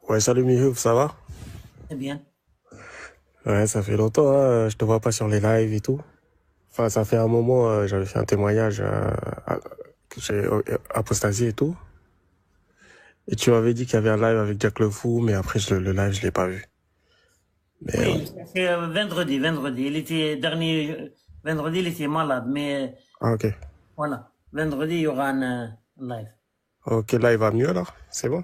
Ouais, salut Mihouf, ça va? Très bien. Ouais, ça fait longtemps, hein, je te vois pas sur les lives et tout. Enfin, ça fait un moment, j'avais fait un témoignage que j'ai apostasié et tout. Et tu m'avais dit qu'il y avait un live avec Jack Le Fou, mais après, le live, je l'ai pas vu. Mais ouais. Oui, c'est vendredi. Il était vendredi, il était malade, mais Ah, ok. voilà. Vendredi, il y aura un live. Ok, là, il va mieux, alors? C'est bon?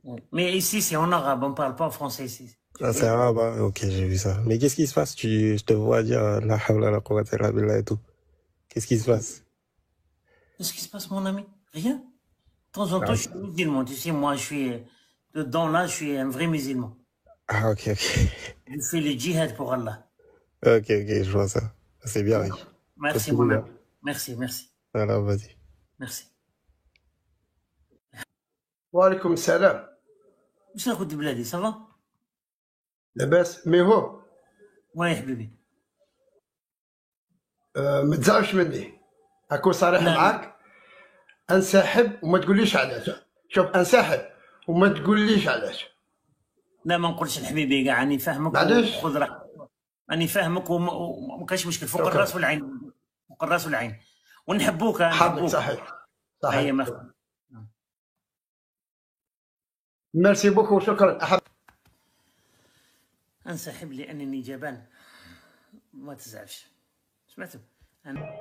Oui. Mais ici, c'est en arabe, on parle pas en français ici. Ah, c'est arabe, hein? Ok, j'ai vu ça. Mais qu'est-ce qui se passe? Je te vois dire la hawla la quwwata illa billah et tout. Qu'est-ce qui se passe? Qu'est-ce qui se passe, mon ami? Rien. De temps en temps, Ah, je suis musulman. Tu sais, moi, je suis dedans là, je suis un vrai musulman. ah, ok, ok. Je fais le djihad pour Allah. Ok, ok, je vois ça. C'est bien, oui. Merci, Continue mon là. ami. Merci. Alors, vas-y. Merci. وعليكم السلام. مش ناخد بلادي سافا؟ لاباس مي هو وين يا حبيبي؟ ما تزعلش مني، اكون صريح لا معاك. انسحب وما تقوليش علاش. شوف، انسحب وما تقوليش علاش. لا، ما نقولش لحبيبي كاع، راني فاهمك معليش. وخذ راحتك. راني فاهمك وما كاينش مشكل، فوق شكرا. الراس والعين. فوق الراس والعين. ونحبوك حاضر، نحبوك. صحيح هيا صحيح. مرحبا. ميرسي بوكو، شكرا. انسحب لانني جبان. ما تزعلش. سمعتوا؟ انا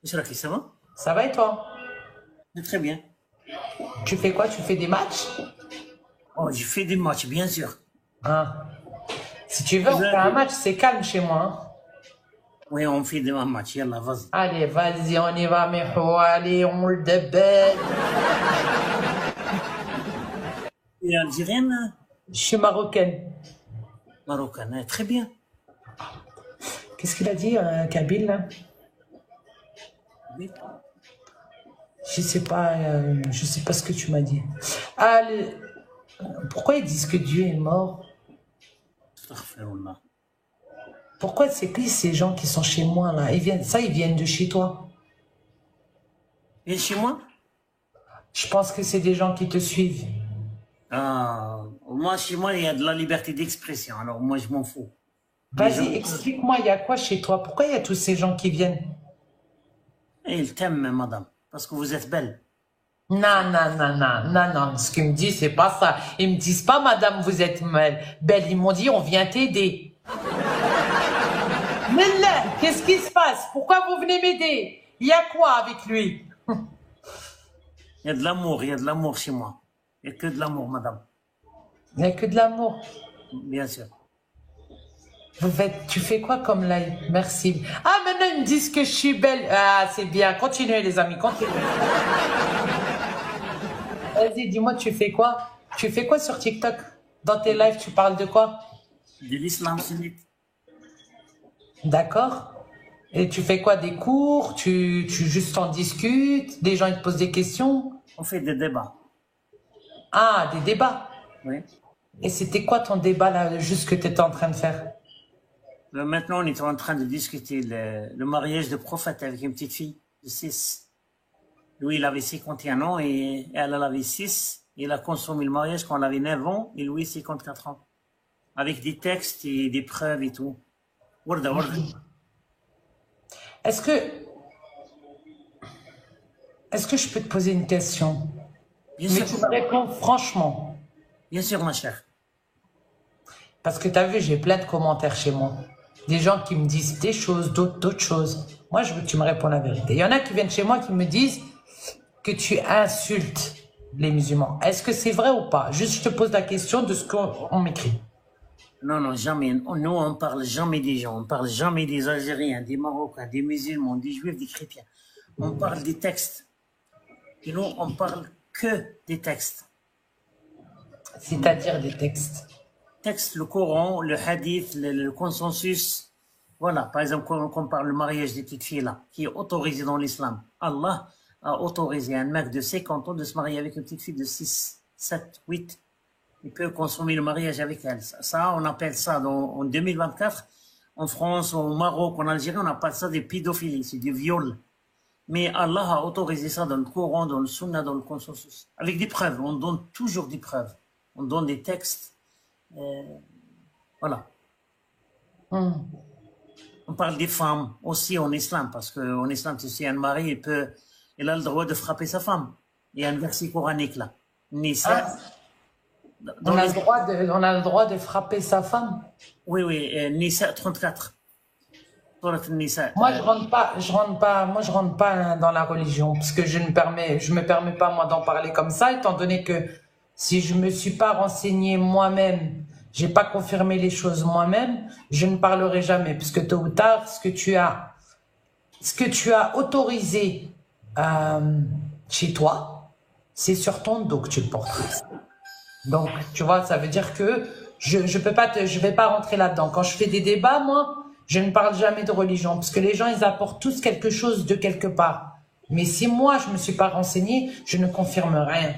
ايش راكي سافا؟ Ça va et toi? Très bien. Tu fais quoi? Tu fais des matchs? Oh, j'ai fait des matchs, bien sûr. Hein? Si tu veux, on fait un match, c'est calme chez moi. Hein. Oui, on fait des matchs. Yallah, vas-y. Allez, vas-y, on y va, Miho. Allez, on le débelle. Tu es algérienne? Je suis marocaine. Marocaine, très bien. Qu'est-ce qu'il a dit, Kabyle, là? Oui. Je sais pas ce que tu m'as dit. Allez, pourquoi ils disent que Dieu est mort? Astaghfirullah. Pourquoi c'est qui ces gens qui sont chez moi, là? Ils viennent de chez toi. Et chez moi? Je pense que c'est des gens qui te suivent. Ah, moi, chez moi, il y a de la liberté d'expression, alors moi, je m'en fous. Vas-y, explique-moi, il y a quoi chez toi? Pourquoi il y a tous ces gens qui viennent? Et ils t'aiment, madame, parce que vous êtes belle. Non. Ce qu'ils me disent, c'est pas ça. Ils me disent pas, madame, vous êtes belle. Ils m'ont dit, on vient t'aider. Mais là, qu'est-ce qui se passe? Pourquoi vous venez m'aider? Il y a quoi avec lui? Il y a de l'amour chez moi. Il n'y a que de l'amour, madame. Il n'y a que de l'amour. Bien sûr. Tu fais quoi comme live? Merci. Ah, maintenant ils me disent que je suis belle. Ah, c'est bien. Continuez, les amis, continuez. Vas-y, dis-moi, tu fais quoi? Tu fais quoi sur TikTok? Dans tes lives, tu parles de quoi? De l'islam sunnite. D'accord. Et tu fais quoi? Des cours? Tu juste en discutes? Des gens ils te posent des questions? On fait des débats. Ah, des débats. Oui. Et c'était quoi ton débat là, juste que tu étais en train de faire? Maintenant, on est en train de discuter le mariage de prophète avec une petite fille de 6. Lui, il avait 51 ans et elle avait 6. Il a consommé le mariage quand elle avait 9 ans et lui, 54 ans. Avec des textes et des preuves et tout. Warda. Est-ce que je peux te poser une question? Bien Mais sûr. tu me réponds franchement. Bien sûr, ma chère. Parce que tu as vu, j'ai plein de commentaires chez moi. Des gens qui me disent des choses, d'autres choses. Moi, je veux que tu me réponds la vérité. Il y en a qui viennent chez moi qui me disent que tu insultes les musulmans. Est-ce que c'est vrai ou pas? Juste, je te pose la question de ce qu'on m'écrit. Non, jamais. Nous, on parle jamais des gens. On parle jamais des Algériens, des Marocains, des musulmans, des Juifs, des chrétiens. On parle des textes. Et nous, on parle que des textes. C'est-à-dire des textes. Texte, le Coran, le Hadith, le consensus. Voilà, par exemple, quand on parle du mariage des petites filles là, qui est autorisé dans l'islam. Allah a autorisé un mec de 50 ans de se marier avec une petite fille de 6, 7, 8. Il peut consommer le mariage avec elle. Ça, on appelle ça en 2024, en France, au Maroc, en Algérie, on appelle ça des pédophilies, c'est du viol. Mais Allah a autorisé ça dans le Coran, dans le Sunna, dans le consensus. Avec des preuves. On donne toujours des preuves. On donne des textes. Voilà. On parle des femmes aussi en islam, parce qu'en islam, si un mari, il a le droit de frapper sa femme. Il y a un verset coranique là. Nisa. On a le droit de frapper sa femme. Oui, Nisa 34. Nisa. Moi, je rentre pas dans la religion, parce que je me permets pas moi d'en parler comme ça, étant donné que si je me suis pas renseigné moi-même, j'ai pas confirmé les choses moi-même, je ne parlerai jamais, puisque tôt ou tard, ce que tu as autorisé chez toi, c'est sur ton dos que tu le portes. Donc, tu vois, ça veut dire que je vais pas rentrer là-dedans. Quand je fais des débats, moi, je ne parle jamais de religion, parce que les gens, ils apportent tous quelque chose de quelque part. Mais si moi, je me suis pas renseigné, je ne confirme rien.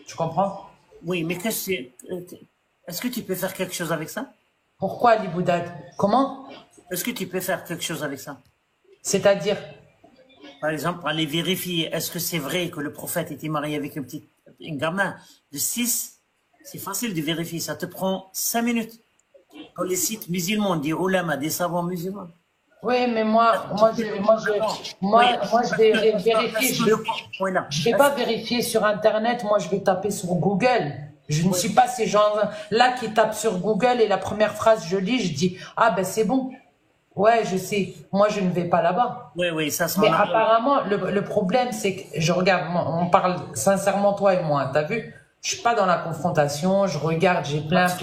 Tu comprends? Oui, mais est-ce que tu peux faire quelque chose avec ça? Pourquoi, Ali Boudad? Comment? Est-ce que tu peux faire quelque chose avec ça? C'est-à-dire? Par exemple, aller vérifier, est-ce que c'est vrai que le prophète était marié avec un gamin de 6? C'est facile de vérifier, ça te prend 5 minutes. Dans les sites musulmans, des ulama, des savants musulmans. Oui, mais moi, je vais vérifier. Je vais pas vérifier sur Internet, moi, je vais taper sur Google. Je ne suis pas ces gens-là qui tapent sur Google et la première phrase, je lis, je dis, ah ben c'est bon. Ouais, je sais. Moi, je ne vais pas là-bas. Oui, ça sera. Mais apparemment, le problème, c'est que je regarde, on parle sincèrement, toi et moi, t'as vu? Je suis pas dans la confrontation, je regarde, j'ai plein de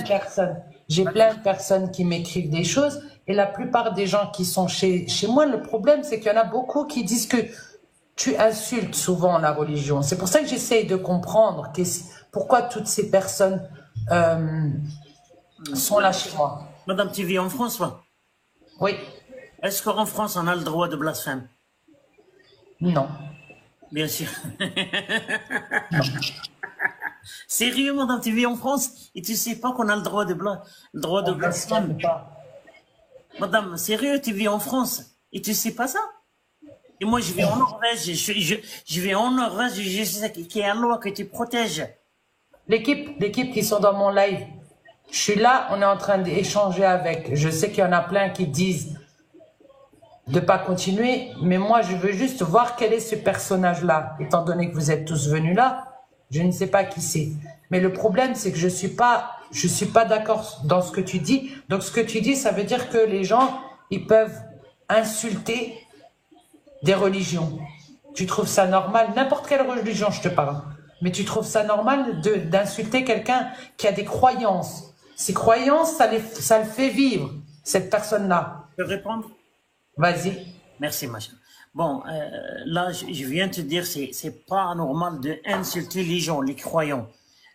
personnes. J'ai plein de personnes qui m'écrivent des choses et la plupart des gens qui sont chez moi, le problème, c'est qu'il y en a beaucoup qui disent que tu insultes souvent la religion. C'est pour ça que j'essaye de comprendre pourquoi toutes ces personnes sont là chez moi. Madame, tu vis en France, toi? Oui. Est-ce qu'en France, on a le droit de blasphème? Non. Bien sûr. Sérieux, madame, tu vis en France et tu sais pas qu'on a le droit de blasphème? Madame, sérieux, tu vis en France et tu sais pas ça? Et moi, je vis en Norvège, je vis en Norvège, je sais qu'il y a une loi que tu protèges. L'équipe qui sont dans mon live, je suis là, on est en train d'échanger avec. Je sais qu'il y en a plein qui disent de pas continuer, mais moi, je veux juste voir quel est ce personnage-là. Étant donné que vous êtes tous venus là, je ne sais pas qui c'est. Mais le problème, c'est que je suis pas d'accord dans ce que tu dis. Donc, ce que tu dis, ça veut dire que les gens, ils peuvent insulter des religions. Tu trouves ça normal? N'importe quelle religion, je te parle. Mais tu trouves ça normal d'insulter quelqu'un qui a des croyances? Ces croyances, ça le fait vivre, cette personne-là. Je peux répondre? Vas-y. Merci, machin. Bon, là, je viens te dire, c'est pas normal d'insulter les gens, les croyants.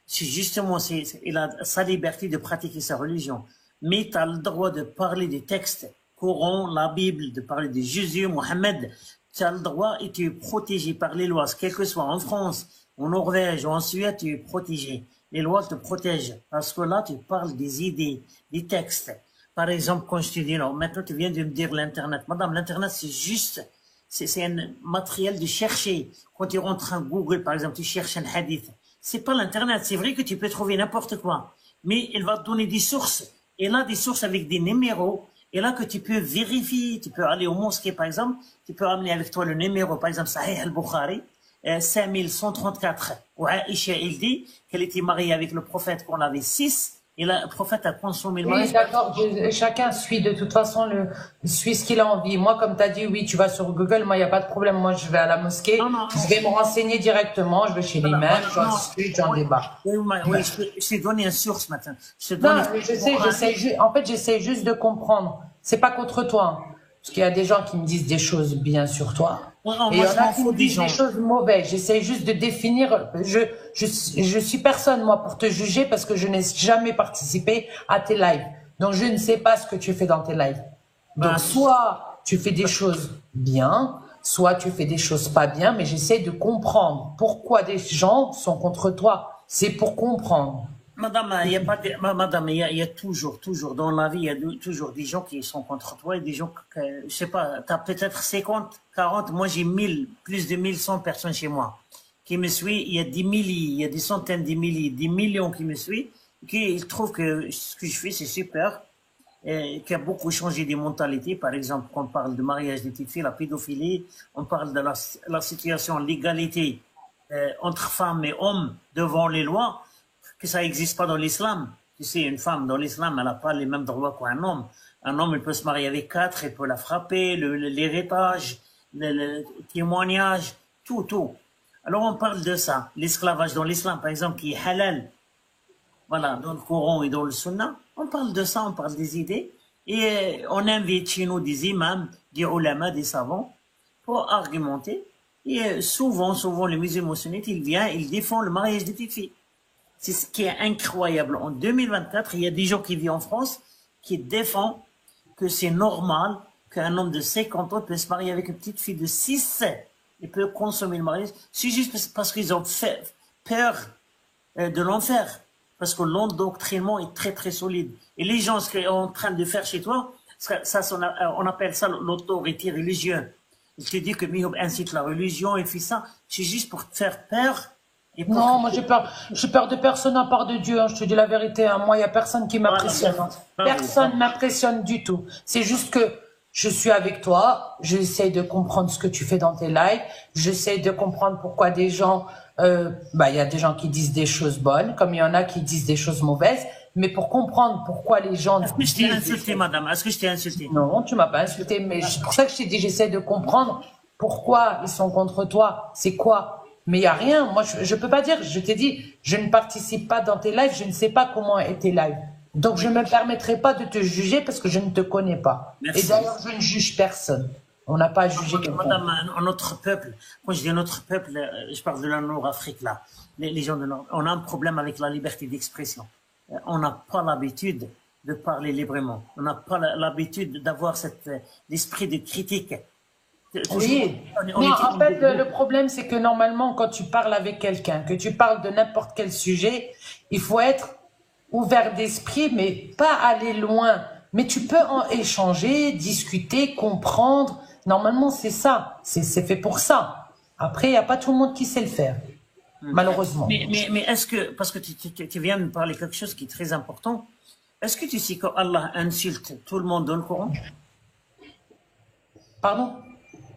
C'est justement, il a sa liberté de pratiquer sa religion. Mais tu as le droit de parler des textes, Coran, la Bible, de parler de Jésus, Mohammed. Tu as le droit et tu es protégé par les lois, quel que soit en France, en Norvège ou en Suède, tu es protégé. Les lois te protègent. Parce que là, tu parles des idées, des textes. Par exemple, quand je te dis, non, maintenant tu viens de me dire l'Internet. Madame, l'Internet, c'est juste, c'est un matériel de chercher. Quand tu rentres en Google, par exemple, tu cherches un hadith. C'est pas l'Internet. C'est vrai que tu peux trouver n'importe quoi. Mais il va te donner des sources. Et là, des sources avec des numéros. Et là, que tu peux vérifier. Tu peux aller au mosquée, par exemple. Tu peux amener avec toi le numéro, par exemple, Sahih al-Bukhari, 5134. Où Aïcha, il dit qu'elle était mariée avec le prophète qu'on avait 6. Et le prophète a consommé le mariage. Oui, d'accord. Chacun suit de toute façon suit ce qu'il a envie. Moi, comme tu as dit, oui, tu vas sur Google. Moi, il n'y a pas de problème. Moi, je vais à la mosquée. Non. Je vais me renseigner directement. Je vais chez l'imam. J'en discute, j'en débat. Oui, je t'ai donné une source maintenant. Non, je sais. En fait, j'essaie juste de comprendre. C'est pas contre toi. Hein, parce qu'il y a des gens qui me disent des choses bien sur toi. Non, et il y en a qui me disent des choses mauvaises. J'essaie juste de définir. Je suis personne, moi, pour te juger parce que je n'ai jamais participé à tes lives. Donc, je ne sais pas ce que tu fais dans tes lives. Donc, soit tu fais des choses bien, soit tu fais des choses pas bien, mais j'essaie de comprendre pourquoi des gens sont contre toi. C'est pour comprendre. Madame, il y a pas madame, il y a toujours dans la vie, il y a toujours des gens qui sont contre toi et des gens que, je sais pas, tu as peut-être 50, 40, moi j'ai 1000, plus de 1100 personnes chez moi qui me suivent, il y a des milliers, il y a des centaines de milliers, des millions qui me suivent, qui trouvent que ce que je fais c'est super, qui a beaucoup changé des mentalités. Par exemple, quand on parle de mariage des petites filles, la pédophilie, on parle de la situation, l'égalité entre femmes et hommes devant les lois, que ça n'existe pas dans l'islam. Tu sais, une femme dans l'islam, elle n'a pas les mêmes droits qu'un homme. Un homme, il peut se marier avec 4, il peut la frapper, l'héritage, le témoignage, tout. Alors on parle de ça. L'esclavage dans l'islam, par exemple, qui est halal, voilà, dans le Coran et dans le Sunna, on parle de ça, on parle des idées, et on invite chez nous des imams, des ulama, des savants, pour argumenter. Et souvent, les musulmans sunnites, ils viennent, ils défendent le mariage des petites filles. C'est ce qui est incroyable. En 2024, il y a des gens qui vivent en France qui défendent que c'est normal qu'un homme de 50 ans peut se marier avec une petite fille de 6 ans et peut consommer le mariage. C'est juste parce qu'ils ont peur de l'enfer. Parce que l'endoctrinement est très très solide. Et les gens, ce qu'ils sont en train de faire chez toi, on appelle ça l'autorité religieuse. Il te dit que Mihab incite la religion et fait ça. C'est juste pour te faire peur. Non, moi j'ai peur de personne à part de Dieu, hein, je te dis la vérité, hein. Moi il n'y a personne qui m'impressionne, personne ne m'impressionne du tout, c'est juste que je suis avec toi, j'essaie de comprendre ce que tu fais dans tes lives, j'essaie de comprendre pourquoi des gens, il y a des gens qui disent des choses bonnes, comme il y en a qui disent des choses mauvaises, mais pour comprendre pourquoi les gens... Est-ce que je t'ai insulté, madame? Est-ce que je t'ai insulté? Non, tu m'as pas insulté, mais c'est pour ça que je t'ai dit, j'essaie de comprendre pourquoi ils sont contre toi, c'est quoi? Mais il n'y a rien. Moi, je ne peux pas dire. Je t'ai dit, je ne participe pas dans tes lives. Je ne sais pas comment est tes lives. Donc, je ne me permettrai pas de te juger parce que je ne te connais pas. Merci. Et d'ailleurs, je ne juge personne. On n'a pas à juger quelqu'un. Madame, notre peuple, quand je dis notre peuple, je parle de la Nord-Afrique, là. Les gens de Nord, on a un problème avec la liberté d'expression. On n'a pas l'habitude de parler librement. On n'a pas l'habitude d'avoir l'esprit de critique. Oui, non, en fait, le problème, c'est que normalement, quand tu parles avec quelqu'un, que tu parles de n'importe quel sujet, il faut être ouvert d'esprit, mais pas aller loin. Mais tu peux en échanger, discuter, comprendre. Normalement, c'est ça. C'est fait pour ça. Après, il n'y a pas tout le monde qui sait le faire, malheureusement. Mais est-ce que, parce que tu viens de me parler quelque chose qui est très important, est-ce que tu sais qu'Allah insulte tout le monde dans le Coran? Pardon?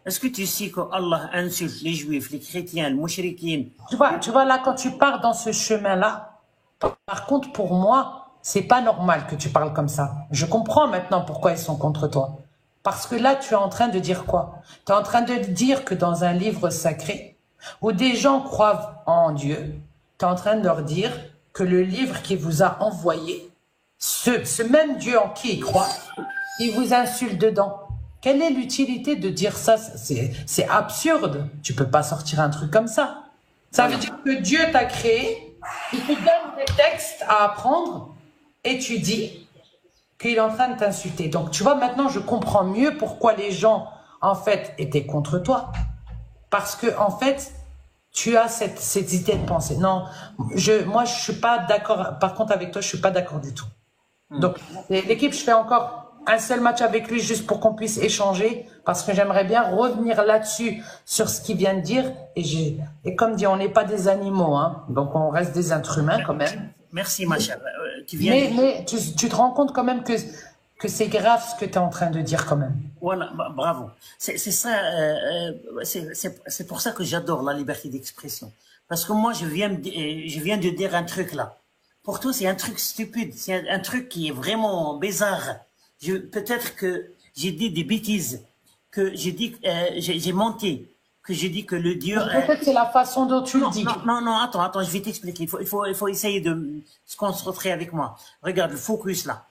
Est-ce que tu sais qu'Allah insulte les juifs, les chrétiens, les mouchriquins? Tu vois, là, quand tu pars dans ce chemin-là, par contre, pour moi, c'est pas normal que tu parles comme ça. Je comprends maintenant pourquoi ils sont contre toi. Parce que là, tu es en train de dire quoi? Tu es en train de dire que dans un livre sacré, où des gens croient en Dieu, tu es en train de leur dire que le livre qui vous a envoyé, ce même Dieu en qui ils croient, il vous insulte dedans. Quelle est l'utilité de dire ça? C'est absurde. Tu peux pas sortir un truc comme ça. Ça veut dire que Dieu t'a créé, il te donne des textes à apprendre et tu dis qu'il est en train de t'insulter. Donc, tu vois, maintenant, je comprends mieux pourquoi les gens, en fait, étaient contre toi. Parce que, en fait, tu as cette idée de pensée. Non, moi, je suis pas d'accord. Par contre, avec toi, je suis pas d'accord du tout. Donc, l'équipe, je fais encore un seul match avec lui juste pour qu'on puisse échanger parce que j'aimerais bien revenir là-dessus sur ce qu'il vient de dire et comme dit, on n'est pas des animaux, hein, donc on reste des êtres humains quand même. Merci ma chère. Mais tu te rends compte quand même que c'est grave ce que tu es en train de dire quand même. Voilà, bravo. C'est ça, c'est pour ça que j'adore la liberté d'expression. Parce que moi, je viens de dire un truc là. Pour toi, c'est un truc stupide, c'est un truc qui est vraiment bizarre. Peut-être que j'ai dit des bêtises, que j'ai dit, j'ai menti, que j'ai dit que le Dieu... Peut-être c'est la façon dont tu le dis. Non, attends, je vais t'expliquer. Il faut essayer de se concentrer avec moi. Regarde, le focus là.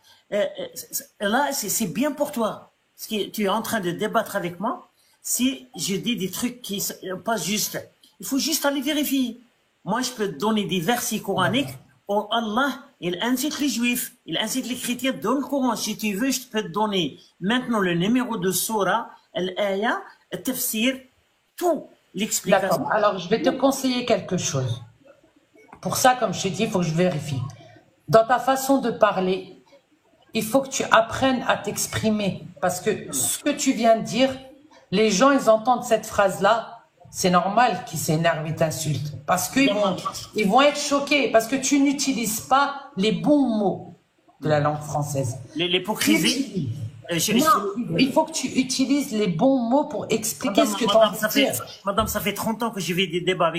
Là, c'est bien pour toi. Ce que tu es en train de débattre avec moi, si je dis des trucs qui sont pas justes, il faut juste aller vérifier. Moi, je peux te donner des versets coraniques où Allah, il incite les juifs, il incite les chrétiens dans le Coran. Si tu veux, je peux te donner maintenant le numéro de Surah, l'aya, le tafsir, tout, l'explication. D'accord. Alors, je vais te conseiller quelque chose. Pour ça, comme je t'ai dit, il faut que je vérifie. dans ta façon de parler, il faut que tu apprennes à t'exprimer. Parce que ce que tu viens de dire, les gens, ils entendent cette phrase-là, c'est normal qu'ils s'énervent et t'insultent. Parce qu'ils ils vont être choqués. Parce que tu n'utilises pas les bons mots de la langue française. L'hypocrisie. Non, il faut que tu utilises les bons mots pour expliquer ce que tu as envie de dire. Madame, ça fait 30 ans que je fais des débats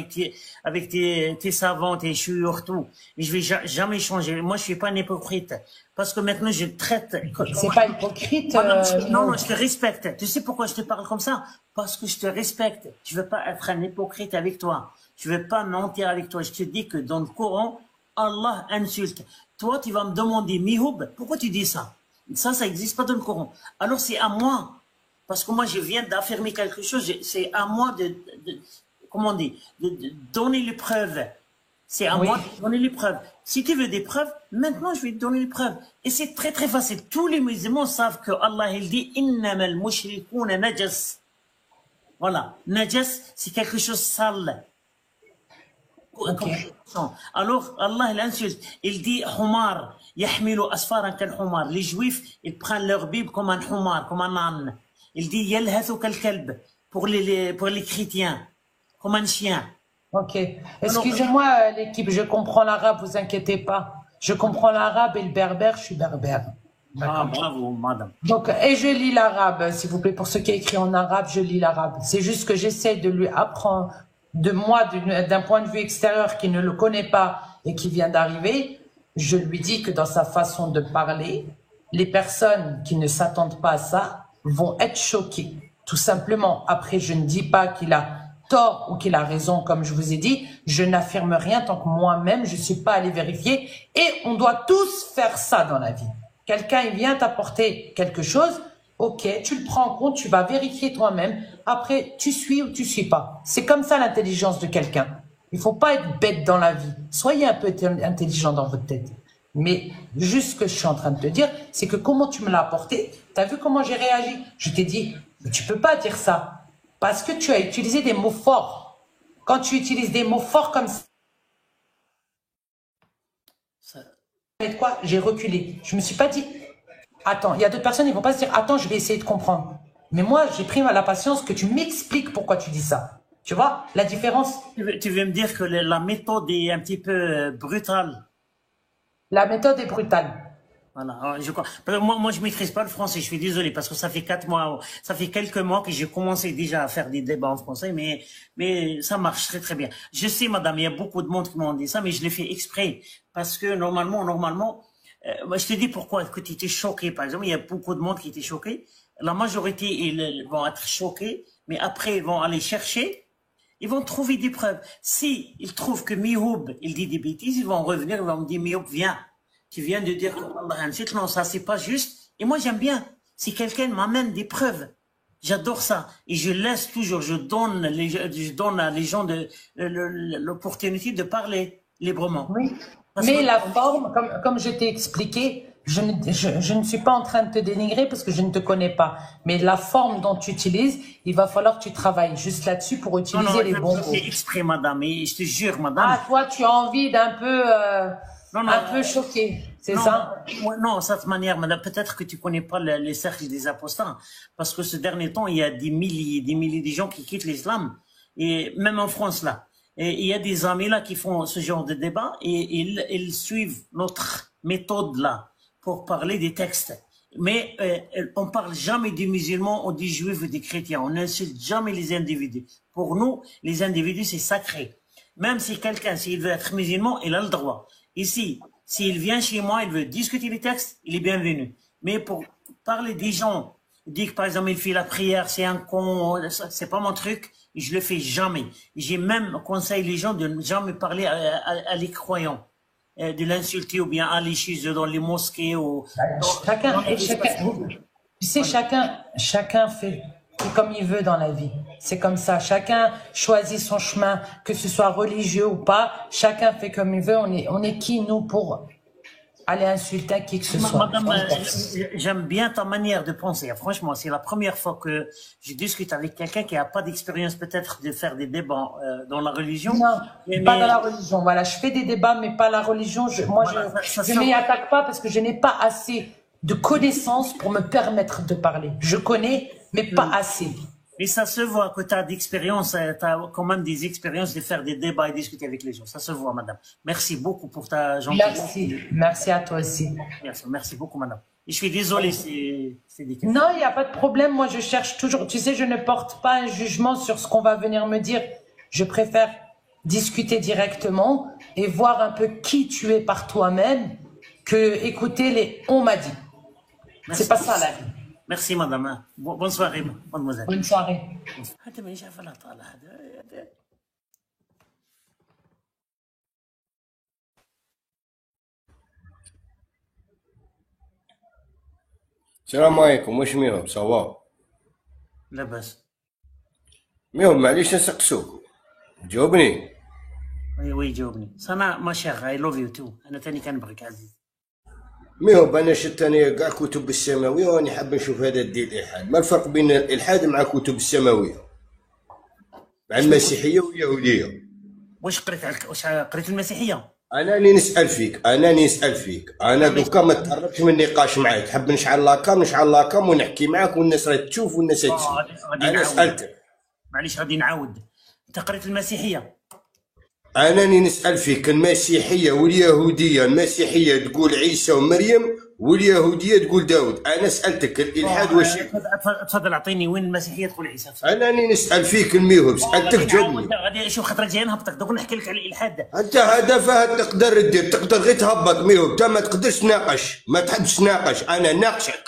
avec tes savants, tes chouurs, tout. Et je vais jamais changer. Moi, je suis pas un hypocrite. Parce que maintenant, je traite... C'est pas hypocrite. Non, je te respecte. Tu sais pourquoi je te parle comme ça? Parce que je te respecte. Je veux pas être un hypocrite avec toi. Je veux pas mentir avec toi. Je te dis que dans le Coran, Allah insulte. Toi, tu vas me demander, Mihoub, pourquoi tu dis ça? Ça n'existe pas dans le Coran. Alors c'est à moi, parce que moi je viens d'affirmer quelque chose, c'est à moi comment on dit, de donner les preuves. C'est à moi de donner les preuves. Si tu veux des preuves, maintenant je vais te donner les preuves. Et c'est très très facile. Tous les musulmans savent que Allah il dit Innamal mushrikuna najas. Voilà, najas c'est quelque chose de sale. Okay. Alors Allah l'insulte. Il dit Humar. Les Juifs, ils prennent leur Bible comme un humar, comme un âne. Il dit Yalhathu kalkalb pour les chrétiens, comme un chien. Ok. Excusez-moi l'équipe, je comprends l'arabe, vous inquiétez pas. Je comprends l'arabe et le berbère, je suis berbère. Ah, bravo, madame. Donc, et je lis l'arabe, s'il vous plaît, pour ceux qui écrit en arabe, je lis l'arabe. C'est juste que j'essaie de lui apprendre, de moi, d'un point de vue extérieur qui ne le connaît pas et qui vient d'arriver. Je lui dis que dans sa façon de parler, les personnes qui ne s'attendent pas à ça vont être choquées. Tout simplement. Après, je ne dis pas qu'il a tort ou qu'il a raison, comme je vous ai dit. Je n'affirme rien tant que moi-même, je ne suis pas allé vérifier. Et on doit tous faire ça dans la vie. Quelqu'un, il vient t'apporter quelque chose. Ok, tu le prends en compte, tu vas vérifier toi-même. Après, tu suis ou tu suis pas. C'est comme ça l'intelligence de quelqu'un. Il ne faut pas être bête dans la vie. Soyez un peu intelligent dans votre tête. Mais juste ce que je suis en train de te dire, c'est que comment tu me l'as apporté, tu as vu comment j'ai réagi? Je t'ai dit, mais tu ne peux pas dire ça. Parce que tu as utilisé des mots forts. Quand tu utilises des mots forts comme ça, quoi, j'ai reculé. Je ne me suis pas dit, attends, il y a d'autres personnes, ils ne vont pas se dire, attends, je vais essayer de comprendre. Mais moi, j'ai pris la patience que tu m'expliques pourquoi tu dis ça. Tu vois, la différence. Tu veux me dire que la méthode est un petit peu brutale. La méthode est brutale. Voilà, je crois. Moi, je maîtrise pas le français. Je suis désolé parce que ça fait 4 mois, ça fait quelques mois que j'ai commencé déjà à faire des débats en français, mais ça marche très très bien. Je sais, madame, il y a beaucoup de monde qui m'ont dit ça, mais je l'ai fait exprès parce que normalement, je te dis pourquoi que tu étais choqué. Par exemple, il y a beaucoup de monde qui était choqué. La majorité ils vont être choqués, mais après ils vont aller chercher. Ils vont trouver des preuves. Si ils trouvent que Mihoub, il dit des bêtises, ils vont revenir, ils vont me dire, Mihoub, viens. Tu viens de dire que Allah incite. Non, ça, c'est pas juste. Et moi, j'aime bien. Si quelqu'un m'amène des preuves, j'adore ça. Et je laisse toujours, je donne à les gens l'opportunité de parler librement. Oui. Mais la forme, comme je t'ai expliqué, je ne suis pas en train de te dénigrer parce que je ne te connais pas. Mais la forme dont tu utilises, il va falloir que tu travailles juste là-dessus pour utiliser les bons mots. C'est exprès, madame, et je te jure, madame. Ah, toi, tu as envie d'un peu, un peu choqué, c'est ça? Non, cette manière, madame, peut-être que tu connais pas les cercles des apostats, parce que ce dernier temps, il y a des milliers de gens qui quittent l'islam, et même en France, là. Et il y a des amis, là, qui font ce genre de débat, et ils suivent notre méthode, là, pour parler des textes. Mais on parle jamais des musulmans ou des juifs ou des chrétiens. On n'insulte jamais les individus. Pour nous, les individus, c'est sacré. Même si quelqu'un, s'il veut être musulman, il a le droit. Ici, s'il vient chez moi, il veut discuter les textes, il est bienvenu. Mais pour parler des gens, dire que par exemple, il fait la prière, c'est un con, c'est pas mon truc, je le fais jamais. J'ai même conseillé les gens de ne jamais parler à les croyants. De l'insulter ou bien aller chez eux dans les mosquées ou tu sais, chacun fait comme il veut dans la vie. C'est comme ça. Chacun choisit son chemin, que ce soit religieux ou pas. Chacun fait comme il veut. On est qui, nous, pour aller insulter qui que ce soit. Madame, j'aime bien ta manière de penser. Franchement, c'est la première fois que je discute avec quelqu'un qui n'a pas d'expérience peut-être de faire des débats dans la religion. Non, pas dans la religion. Voilà, je fais des débats, mais pas la religion. Je m'y attaque pas parce que je n'ai pas assez de connaissances pour me permettre de parler. Je connais, mais pas assez. Et ça se voit que tu as d'expérience, tu as quand même des expériences de faire des débats et discuter avec les gens. Ça se voit, madame. Merci beaucoup pour ta gentillesse. Merci à toi aussi. Merci beaucoup, madame. Et je suis désolé, c'est des questions. Non, il n'y a pas de problème. Moi, je cherche toujours. Tu sais, je ne porte pas un jugement sur ce qu'on va venir me dire. Je préfère discuter directement et voir un peu qui tu es par toi-même que écouter les on m'a dit. C'est pas ça la vie. Merci madame. Bonne soirée mademoiselle. Bonne soirée. هذا ما شاف لا طالع هذا. السلام عليكم. واش ميهم صواب؟ لاباس. ميهم معليش نسقسوك جاوبني. وي جاوبني. سنا ما شيخ اي لوف يو تو. انا تاني كنبغيك عزيز. ميهم انا شفت انا كاع كتب السماويه وراني حاب نشوف هذا الدين الالحاد. ما الفرق بين الالحاد مع كتب السماويه مع المسيحيه واليهوديه؟ واش قريت المسيحيه؟ اناني نسال فيك انا دوكا ما تهربش من النقاش معاك. حاب نشعل لاكام ونحكي معاك والناس راهي تشوف والناس راهي تسمع. انا سالتك معليش غادي نعاود. انت قريت المسيحيه؟ أنني نسأل فيك المسيحية واليهودية. المسيحية تقول عيسى ومريم واليهودية تقول داود. أنا سألتك الإلحاد واش؟ تفضل أعطيني وين المسيحية تقول عيسى. أنني نسأل فيك الميهم سألتك جاوبني. غادي شوف خاطر جاي نهبطك دوك نحكي لك على الإلحاد. أنت هدفها تقدر دير، تقدر غير تهبط ميهم. أنت ما تقدرش تناقش، ما تحبش تناقش. أنا ناقشك،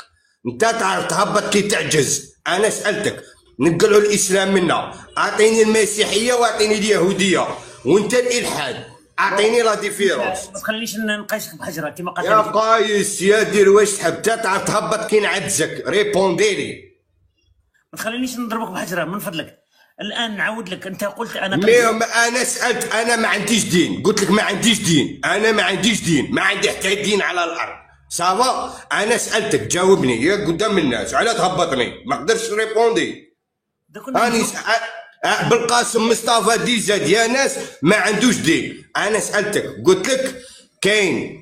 أنت تعرف تهبط كي تعجز. أنا سألتك نقلعوا الإسلام منا، أعطيني المسيحية وأعطيني اليهودية. وانت الالحاد اعطيني لا ديفيرونس. ما تخلينيش نقيسك بحجره كيما قال يا قايس يا دير واش تحب تعرف تهبط كي نعجزك. ريبوندي لي. ما تخلينيش نضربك بحجره من فضلك. الان نعاود لك. انت قلت انا انا سالت. انا ما عنديش دين. قلت لك ما عنديش دين. انا ما عنديش دين، ما عندي حتى دين على الارض. صافا انا سالتك جاوبني يا قدام الناس. علاه تهبطني؟ ما قدرتش ريبوندي. راني بالقاسم مصطفى ديزاد يا ناس ما عندوش دين. انا سالتك قلت لك كاين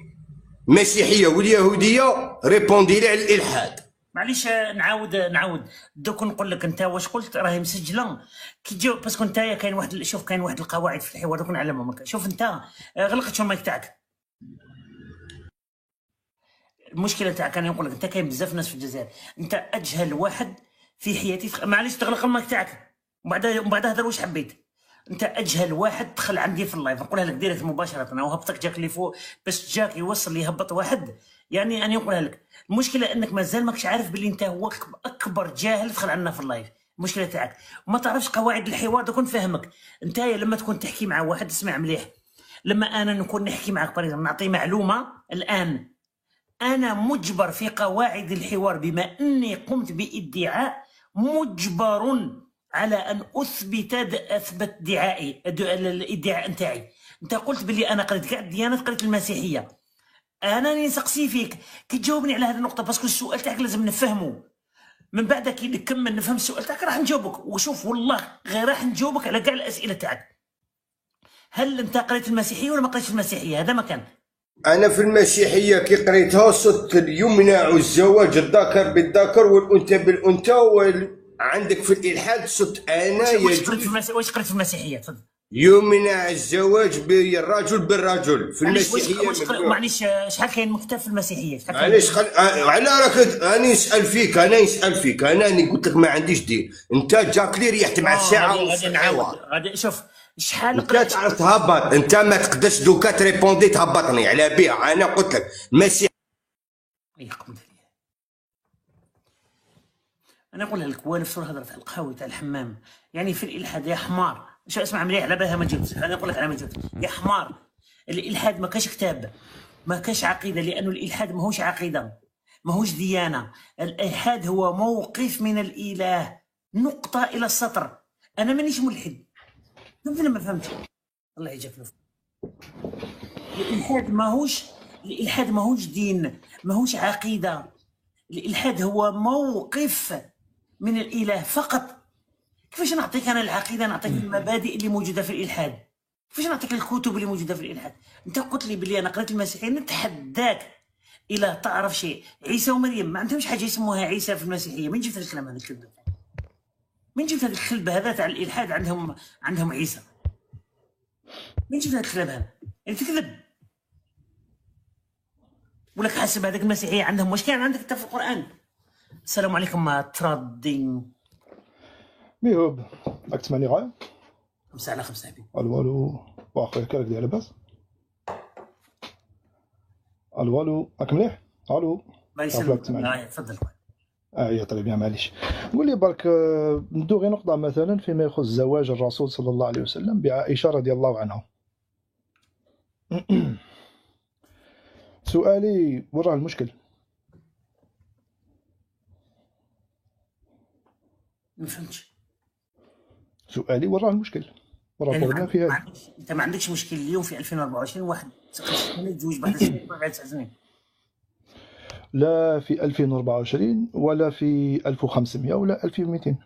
مسيحيه واليهوديه. ريبوندي لي على الالحاد. معليش نعاود دوك نقول لك. انت واش قلت راهي مسجله كي تجاوب باسكو انت كاين واحد. شوف كاين واحد القواعد في الحوار دوك نعلمهم لك. شوف انت غلقت شو المايك تاعك. المشكله تاعك انا نقول لك انت كاين بزاف ناس في الجزائر. انت اجهل واحد في حياتي. معليش تغلق المايك تاعك ومن بعد هذا واش حبيت. انت اجهل واحد دخل عندي في اللايف. نقولها لك ديريكت مباشره. وهبطك جاك اللي فوق بس جاك يوصل لي يهبط واحد. يعني انا نقولها لك. المشكله انك مازال ماكش عارف باللي انت هو اكبر جاهل دخل عندنا في اللايف. المشكله تاعك وما تعرفش قواعد الحوار. دوك نفهمك. انت لما تكون تحكي مع واحد اسمع مليح. لما انا نكون نحكي معك باريزون نعطي معلومه الان انا مجبر في قواعد الحوار بما اني قمت بادعاء مجبر على ان اثبت ادعائي الادعاء نتاعي. انت قلت باللي انا قريت كاع الديانات قريت المسيحيه. انا نسقسي فيك كي تجاوبني على هذه النقطه باسكو السؤال تاعك لازم نفهمه. من بعد كي نكمل نفهم السؤال تاعك راح نجاوبك. وشوف والله غير راح نجاوبك على كاع الاسئله تاعك. هل انت قريت المسيحيه ولا ما قريتش المسيحيه؟ هذا ما كان. انا في المسيحيه كي قريتها صدت يمنع الزواج الذكر بالذكر والانثى بالانثى. وعندك في الالحاد صدت انا واش قريت في المسيحيه؟ تفضل. يمنع الزواج بالرجل بالرجل في المسيحيه. معليش شحال كاين مكتب في المسيحيه؟ معليش على راك انا نسال فيك. انا قلت لك ما عنديش دين. انت جاك لي ريحت مع الساعه. غادي نعاود. غادي شوف شحال قريت. تعرف تهبط. انت ما تقدرش دوكا تريبوندي تهبطني على بها. انا قلت لك المسيح. انا نقولها لك والف صور هضره تاع القهوه تاع الحمام. يعني في الالحاد يا حمار. شو اسمع مليح على بالها ما جبت. انا نقول لك على ما جبت يا حمار. الالحاد ما كاش كتاب ما كاش عقيده. لانه الالحاد ماهوش عقيده ماهوش ديانه. الالحاد هو موقف من الاله نقطه الى السطر. انا مانيش ملحد. فهمتني ما فهمتش. الله يجزاك الخير. الالحاد ماهوش الالحاد ماهوش دين، ماهوش عقيده. الالحاد هو موقف من الاله فقط. كيفاش نعطيك انا العقيده، نعطيك المبادئ اللي موجوده في الالحاد؟ كيفاش نعطيك الكتب اللي موجوده في الالحاد؟ انت قلت لي بلي انا قريت المسيحيه، نتحداك الى تعرف شيء. عيسى ومريم ما عندهمش حاجه يسموها عيسى في المسيحيه. من جبت هذا الكلام هذا الكذب؟ من جبت هذا الكلب هذا تاع الالحاد عندهم عيسى؟ من جبت هذا الكلام هذا؟ انت تكذب. ولك حسب هذاك المسيحيه عندهم واش كان عندك انت في القران؟ السلام عليكم ما تردين. ميهوب راك تسمعني غاية؟ 5 على 5 حبيبي. الو واخويا كيفك داير لاباس؟ الو راك مليح؟ الو الله يسلمك. تفضل. يا طري بيان معليش. قول لي برك ندو غير نقطة مثلا فيما يخص زواج الرسول صلى الله عليه وسلم بعائشة رضي الله عنها. سؤالي وراه المشكل. ما فهمتش. سؤالي وراه المشكل، وراه البروبليم في هذا. انت ما عندكش مشكل اليوم في 2024 واحد يتزوج بعد 9 سنين؟ لا في 2024 ولا في 1500 ولا 2200.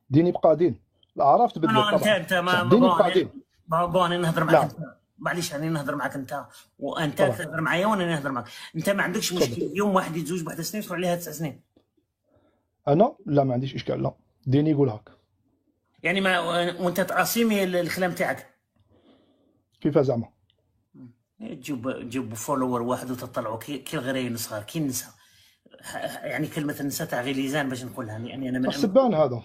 دين يبقى دين. الاعراف تبدلت طبعا. انت ما دين يبقى دين. انا نهضر معك انت. معليش انا نهضر معك انت وانت تهضر معايا وانا نهضر معك. انت ما عندكش مشكل اليوم واحد يتزوج بعد سنين تروح عليها 9 سنين؟ انا لا ما عنديش اشكال، لا ديني يقول هاك. يعني ما وانت تعصيمي الكلام تاعك كيف زعما؟ تجيب فولور واحد وتطلعوا كي الغريين الصغار كي النساء. يعني كلمه النساء تاع غليزان باش نقولها، يعني انا من السبان هذا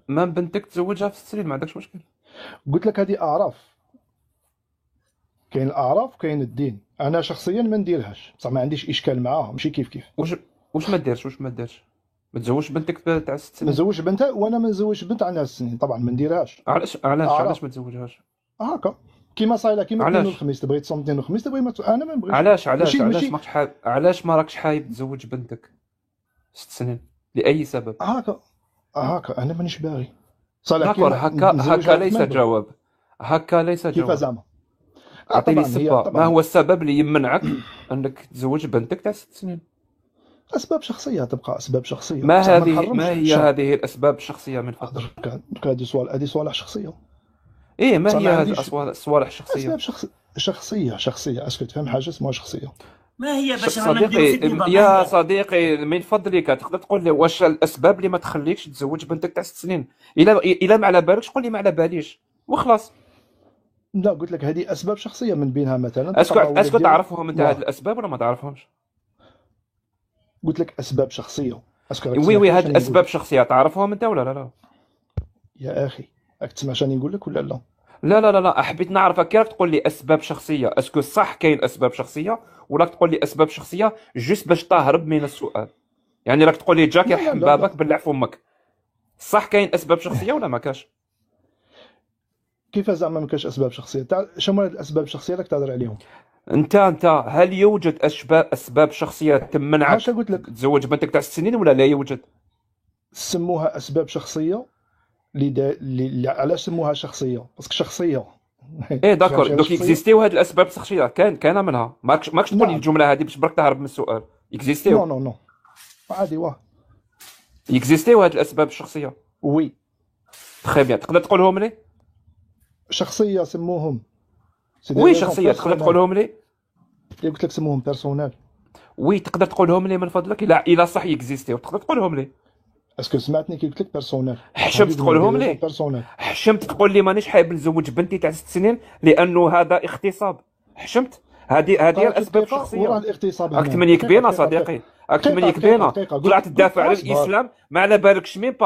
ما بنتك تزوجها في 6 سنين ما عندكش مشكل. قلت لك هذه اعراف، كاين الاعراف كاين الدين. انا شخصيا ما نديرهاش بصح ما عنديش اشكال معاها، ماشي كيف واش ما ديرش ما تزوجش بنتك تاع 6 سنين؟ ما نزوجش بنتها وانا ما نزوجش بنت عندها 6 سنين طبعا ما نديرهاش. علاش ما تزوجهاش هكا كيما صايله كيما الاثنين والخميس تبغي تصوم الاثنين والخميس تبغي انا ما نبغيش. علاش ما راكش حايب تزوج بنتك 6 سنين لاي سبب؟ هكا انا مانيش باغي صالح. هكا ليس جواب. كيف زعما؟ اعطيني السبب. ما هو السبب اللي يمنعك انك تزوج بنتك تاع 6 سنين؟ اسباب شخصيه، تبقى اسباب شخصيه. ما هي هذه الاسباب الشخصيه من فضلك؟ هذه صوالح شخصيه. ايه ما هي هذه الصوالح الشخصيه؟ اسباب شخصيه. اسكت تفهم حاجه اسمها شخصيه. ما هي باش يا صديقي من فضلك تقدر تقول لي واش الاسباب اللي ما تخليكش تزوج بنتك تاع 6 سنين؟ الا ما على بالكش قول لي ما على باليش وخلاص. لا قلت لك هذه اسباب شخصيه من بينها مثلا. اسكو تعرفهم انت هذه الاسباب ولا ما تعرفهمش؟ قلت لك اسباب شخصيه. وي هاد الاسباب شخصيه تعرفهم انت ولا لا؟ يا اخي راك تسمع شاني نقول لك ولا لا؟ لا حبيت نعرفك كي راك تقول لي اسباب شخصيه. اسكو صح كاين اسباب شخصيه ولا تقول لي اسباب شخصيه جست باش تهرب من السؤال؟ يعني راك تقول لي جاك يرحم بابك بلع فمك. صح كاين اسباب شخصيه ولا ما كاش؟ كيف زعما ما كاش اسباب شخصيه؟ شنو هاد الاسباب الشخصيه راك تهضر عليهم؟ انت هل يوجد اسباب شخصيه تمنعك تزوج بنتك تاع 6 سنين ولا لا يوجد؟ سموها اسباب شخصيه. علاش سموها شخصيه؟ باسكو شخصيه. ايه داكور. دوك اكزيستيو هاد الاسباب الشخصيه كاين منها. ماكش تقول لي الجمله هذه باش برك تهرب من السؤال. اكزيستيو نو عادي واه اكزيستيو هاد الاسباب الشخصيه. وي تري بيان. تقدر تقولهم لي؟ شخصيه سموهم. وي شخصيه تقدر تقولهم لي؟ قلت لك سموهم بيرسونيل. وي تقدر تقولهم لي من فضلك؟ الا صح اكزيستيو تقدر تقولهم لي؟ اسكو سمعتني كي قلت لك بيرسونيل؟ حشمت تقولهم لي؟ حشمت تقول لي مانيش حابب نزوج بنتي تاع 6 سنين لانه هذا اغتصاب. حشمت؟ هذه الاسباب الشخصيه. راك تمنيك بينا صديقي، راك تمنيك بينا. طلعت تدافع على الاسلام ما على بالكش ميم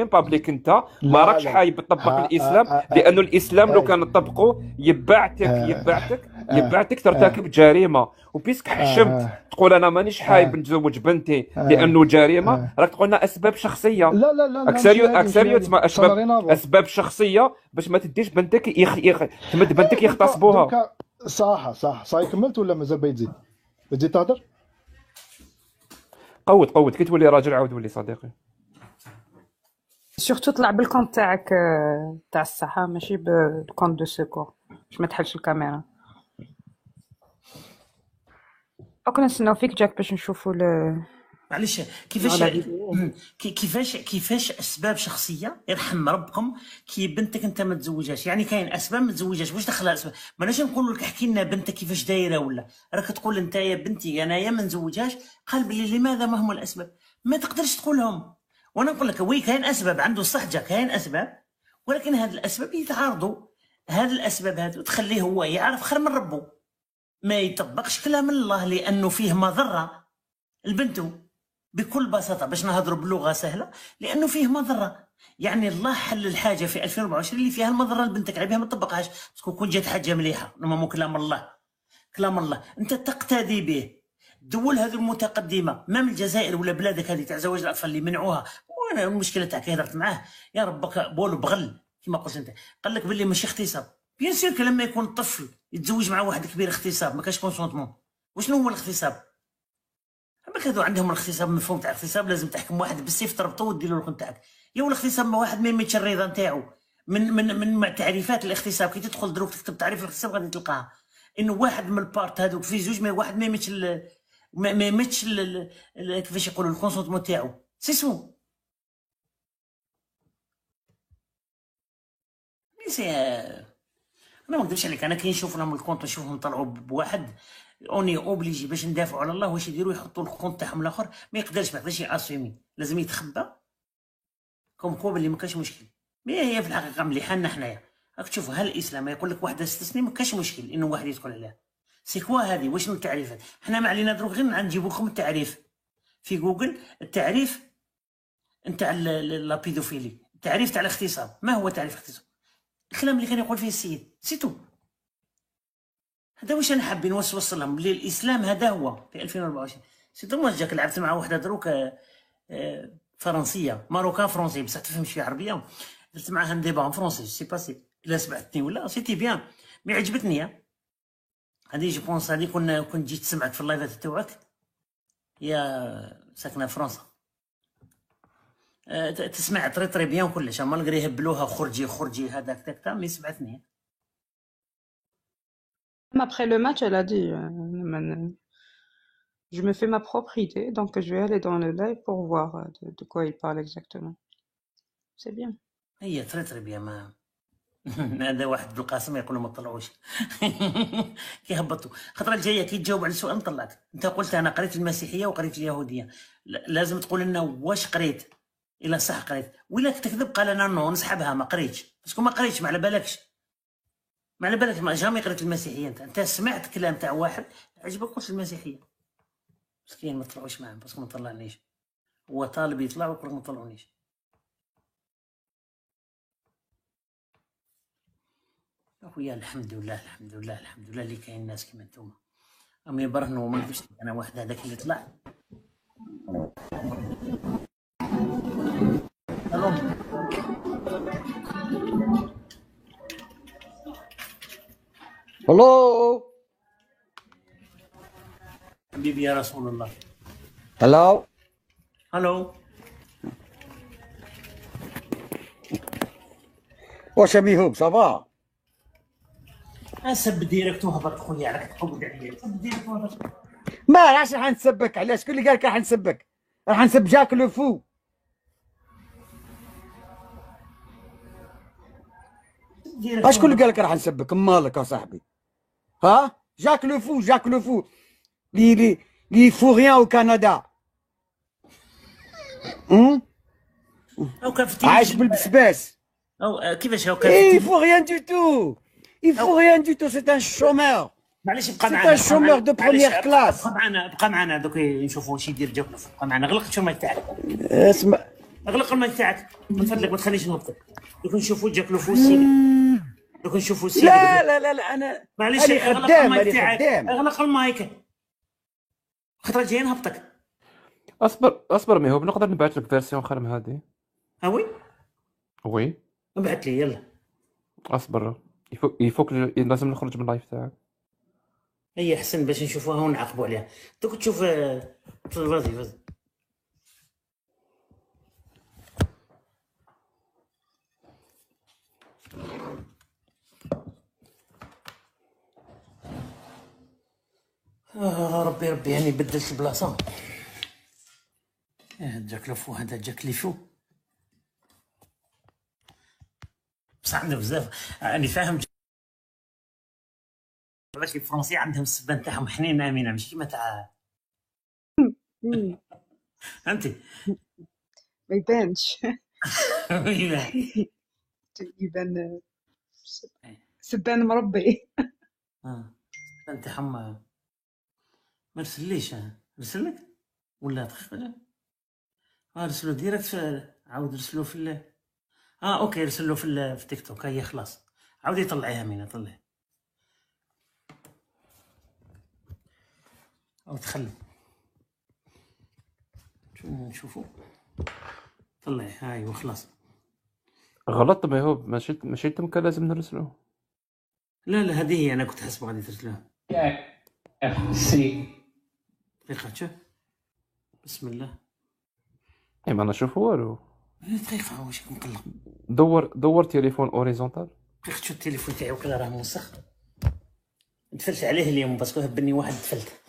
با بليك انت ما راكش حايب تطبق الاسلام، لانه الاسلام لو كان نطبقه يبعتك ترتكب جريمه. وبيسك حشمت تقول انا مانيش حايب نتزوج بنتي لانه جريمه، راك تقول لنا اسباب شخصيه. لا اكثريو تسمى اسباب شخصيه باش ما تديش بنتك تمد بنتك يغتصبوها. صح كملت ولا مازال بتزيد تهضر؟ قود كي تولي راجل عاود ولي صديقي. سورتو طلع بالكونت تاعك تاع الصحه ماشي بالكونت دو سيكور باش ما تحلش الكاميرا. كنا نستناو فيك جاك باش نشوفوا معليش كيفاش اسباب شخصيه يرحم ربكم كي بنتك انت ما تزوجهاش، يعني كاين اسباب ما تزوجهاش، واش دخلها الاسباب؟ ماناش نقول لك احكي لنا بنتك كيفاش دايره، ولا راك تقول انت يا بنتي انايا ما نزوجهاش، قال بلي لماذا، ما هم الاسباب؟ ما تقدرش تقولهم. وانا نقول لك وي كاين اسباب، عنده صح جا كاين اسباب، ولكن هاد الاسباب يتعارضوا، هاد الاسباب هادو تخليه هو يعرف خير من ربو، ما يطبقش كلام الله لانه فيه مضره لبنته بكل بساطه. باش نهضروا بلغه سهله، لانه فيه مضره، يعني الله حل الحاجه في 2024 اللي فيها المضره لبنتك، على بها ما تطبقهاش. كون جات حاجه مليحه مو كلام الله، كلام الله انت تقتدي به. الدول هذو المتقدمه ما من الجزائر ولا بلادك هذه تاع زواج الاطفال اللي منعوها، وانا المشكله تاعك هضرت معاه يا ربك بول بغل كما قلت انت، قال لك باللي ماشي اغتصاب. بيان سير لما يكون الطفل يتزوج مع واحد كبير اغتصاب، ما كاش كونسونتمون. وشنو هو الاغتصاب؟ اما هذو عندهم الاغتصاب، مفهوم تاع الاغتصاب لازم تحكم واحد بالسيف تربطو ودير له الركن تاعك. يا الاغتصاب ما واحد ما يميتش الرضا نتاعو من تعريفات الاغتصاب. كي تدخل دروك تكتب تعريف الاغتصاب غادي تلقاها انه واحد من البارت هذوك في زوج، ما واحد ما يميتش ما يميتش كيفاش يقولوا الكونسونتمون تاعو، سي سو. انا ما نكذبش عليك، انا كي نشوف لهم الكونت نشوفهم طلعوا بواحد اوني اوبليجي باش ندافعوا على الله، واش يديروا؟ يحطوا الكونت تاعهم الاخر، ما يقدرش ياسومي، لازم يتخبى كوم كوب اللي ما كاش مشكل. مي هي في الحقيقه مليحه لنا حنايا. راك تشوفوا هل الاسلام يقول لك واحده 6 سنين ما كاش مشكل انه واحد يدخل عليها، سي كوا هذه وشنو التعريفات؟ حنا ما علينا دروك غير نجيبوا لكم التعريف في جوجل، التعريف نتاع لابيدوفيلي، التعريف تاع الاغتصاب. ما هو تعريف الاغتصاب؟ الكلام اللي كان يقول فيه السيد سيتو. هذا واش انا حابين نوصل لهم، بلي الاسلام هذا هو في 2024. سيتو. ما جاك لعبت مع وحده دروك فرنسيه ماروكان فرونسي بصح تفهمش في عربيه، درت معاها ديبا فرونسي سي باسي الا سمعتني ولا سيتي بيان، مي عجبتني هذه. جو بونس هذه كنت جيت سمعك في اللايفات تاعك يا ساكنه في فرنسا، تسمع طري بيان كلش، اما نقري يهبلوها خرجي هذاك تاع مي سمعتني. Après le match, elle a dit je me fais ma propre idée, donc je vais aller dans le live pour voir de quoi il parle exactement. C'est bien. هي طري بيان ما هذا واحد بالقاسم يقولوا ما طلعوش كيهبطوا. الخطره الجايه كي تجاوب على السؤال نطلعك. انت قلت انا قريت المسيحيه وقريت اليهوديه، لازم تقول لنا واش قريت، الا صح قريت، ولا تكذب قال انا نو نسحبها ما قريتش، باسكو ما قريتش ما على بالكش، ما على بالك ما جامي قريت المسيحيه. انت سمعت كلام تاع واحد عجبك قلت المسيحيه. مسكين ما طلعوش معاه باسكو ما طلعنيش، هو طالب يطلع ويقول لك ما طلعونيش. اخويا الحمد لله اللي كاين ناس كيما نتوما راهم يبرهنوا. ما نكذبش انا واحد هذاك اللي طلع Hello. حبيبي يا رسول الله. Hello. الو واش ميهوب صافا؟ اسب ديريكت وهبط خويا، راك تقود عليا. سب ديريكت وهبط. ما راح نسبك، علاش؟ شكون اللي قال لك راح نسبك؟ راح نسب جاك لو فو. اشكون اللي قال لك راح نسبك؟ مالك يا صاحبي؟ ها؟ جاك لو فو لي فو ريان او كندا. عايش بالبسباس. او كيفاش هاو كان؟ Il faut rien du tout. Il faut rien du tout, c'est un chômeur. معليش بقى C'est معنا. un chômeur de première classe. بقى معنا دوك نشوفوا واش يدير جاكلوف. بقى معنا. غلق شو المايك تاعك. اسمع. اغلق المايك تاعك من فضلك ما تخليش نهبطك. دوك نشوفوا جاكلوف السيدي. دوك نشوفوا السيدي. لا انا معليش اغلق المايك تاعك. اغلق المايك. الخطره الجايه نهبطك. اصبر ميهوب، نقدر نبعث لك فيرسيون خير من هذه. وي وي ابعث لي يلا. اصبر يفوك لازم نخرج من اللايف تاعك. هي احسن باش نشوفوها ونعاقبوا عليها. دوك تشوف فازي ربي ربي يعني بدلت البلاصة. جاك لفو هذا جاك لفو. بصح عنده بزاف راني فاهم. علاش الفرنسي عندهم السبان تاعهم حنين امينه ماشي كيما تاع فهمتي. ما يبانش. يبان سبان مربي. السبان تاعهم ما رسليش. رسلك ولا دقيقه رسلو ديريكت. عاود رسلو في اوكي رسلو في تيك توك. هي خلاص عاود يطلعيها امينه. طلعي او تخلي نشوفو. طلعي هاي وخلاص. غلط ما هو ماشي تمك لازم نرسلوه. لا هذه هي انا كنت حاسب غادي ترسلوها. سي دقيقة شوف. بسم الله. اي ما نشوف والو. دقيقة واش مقلق. دور تليفون اوريزونتال. دقيقة شوف التليفون تاعي وكذا راه موسخ. دفلت عليه اليوم باسكو هبني واحد دفلت.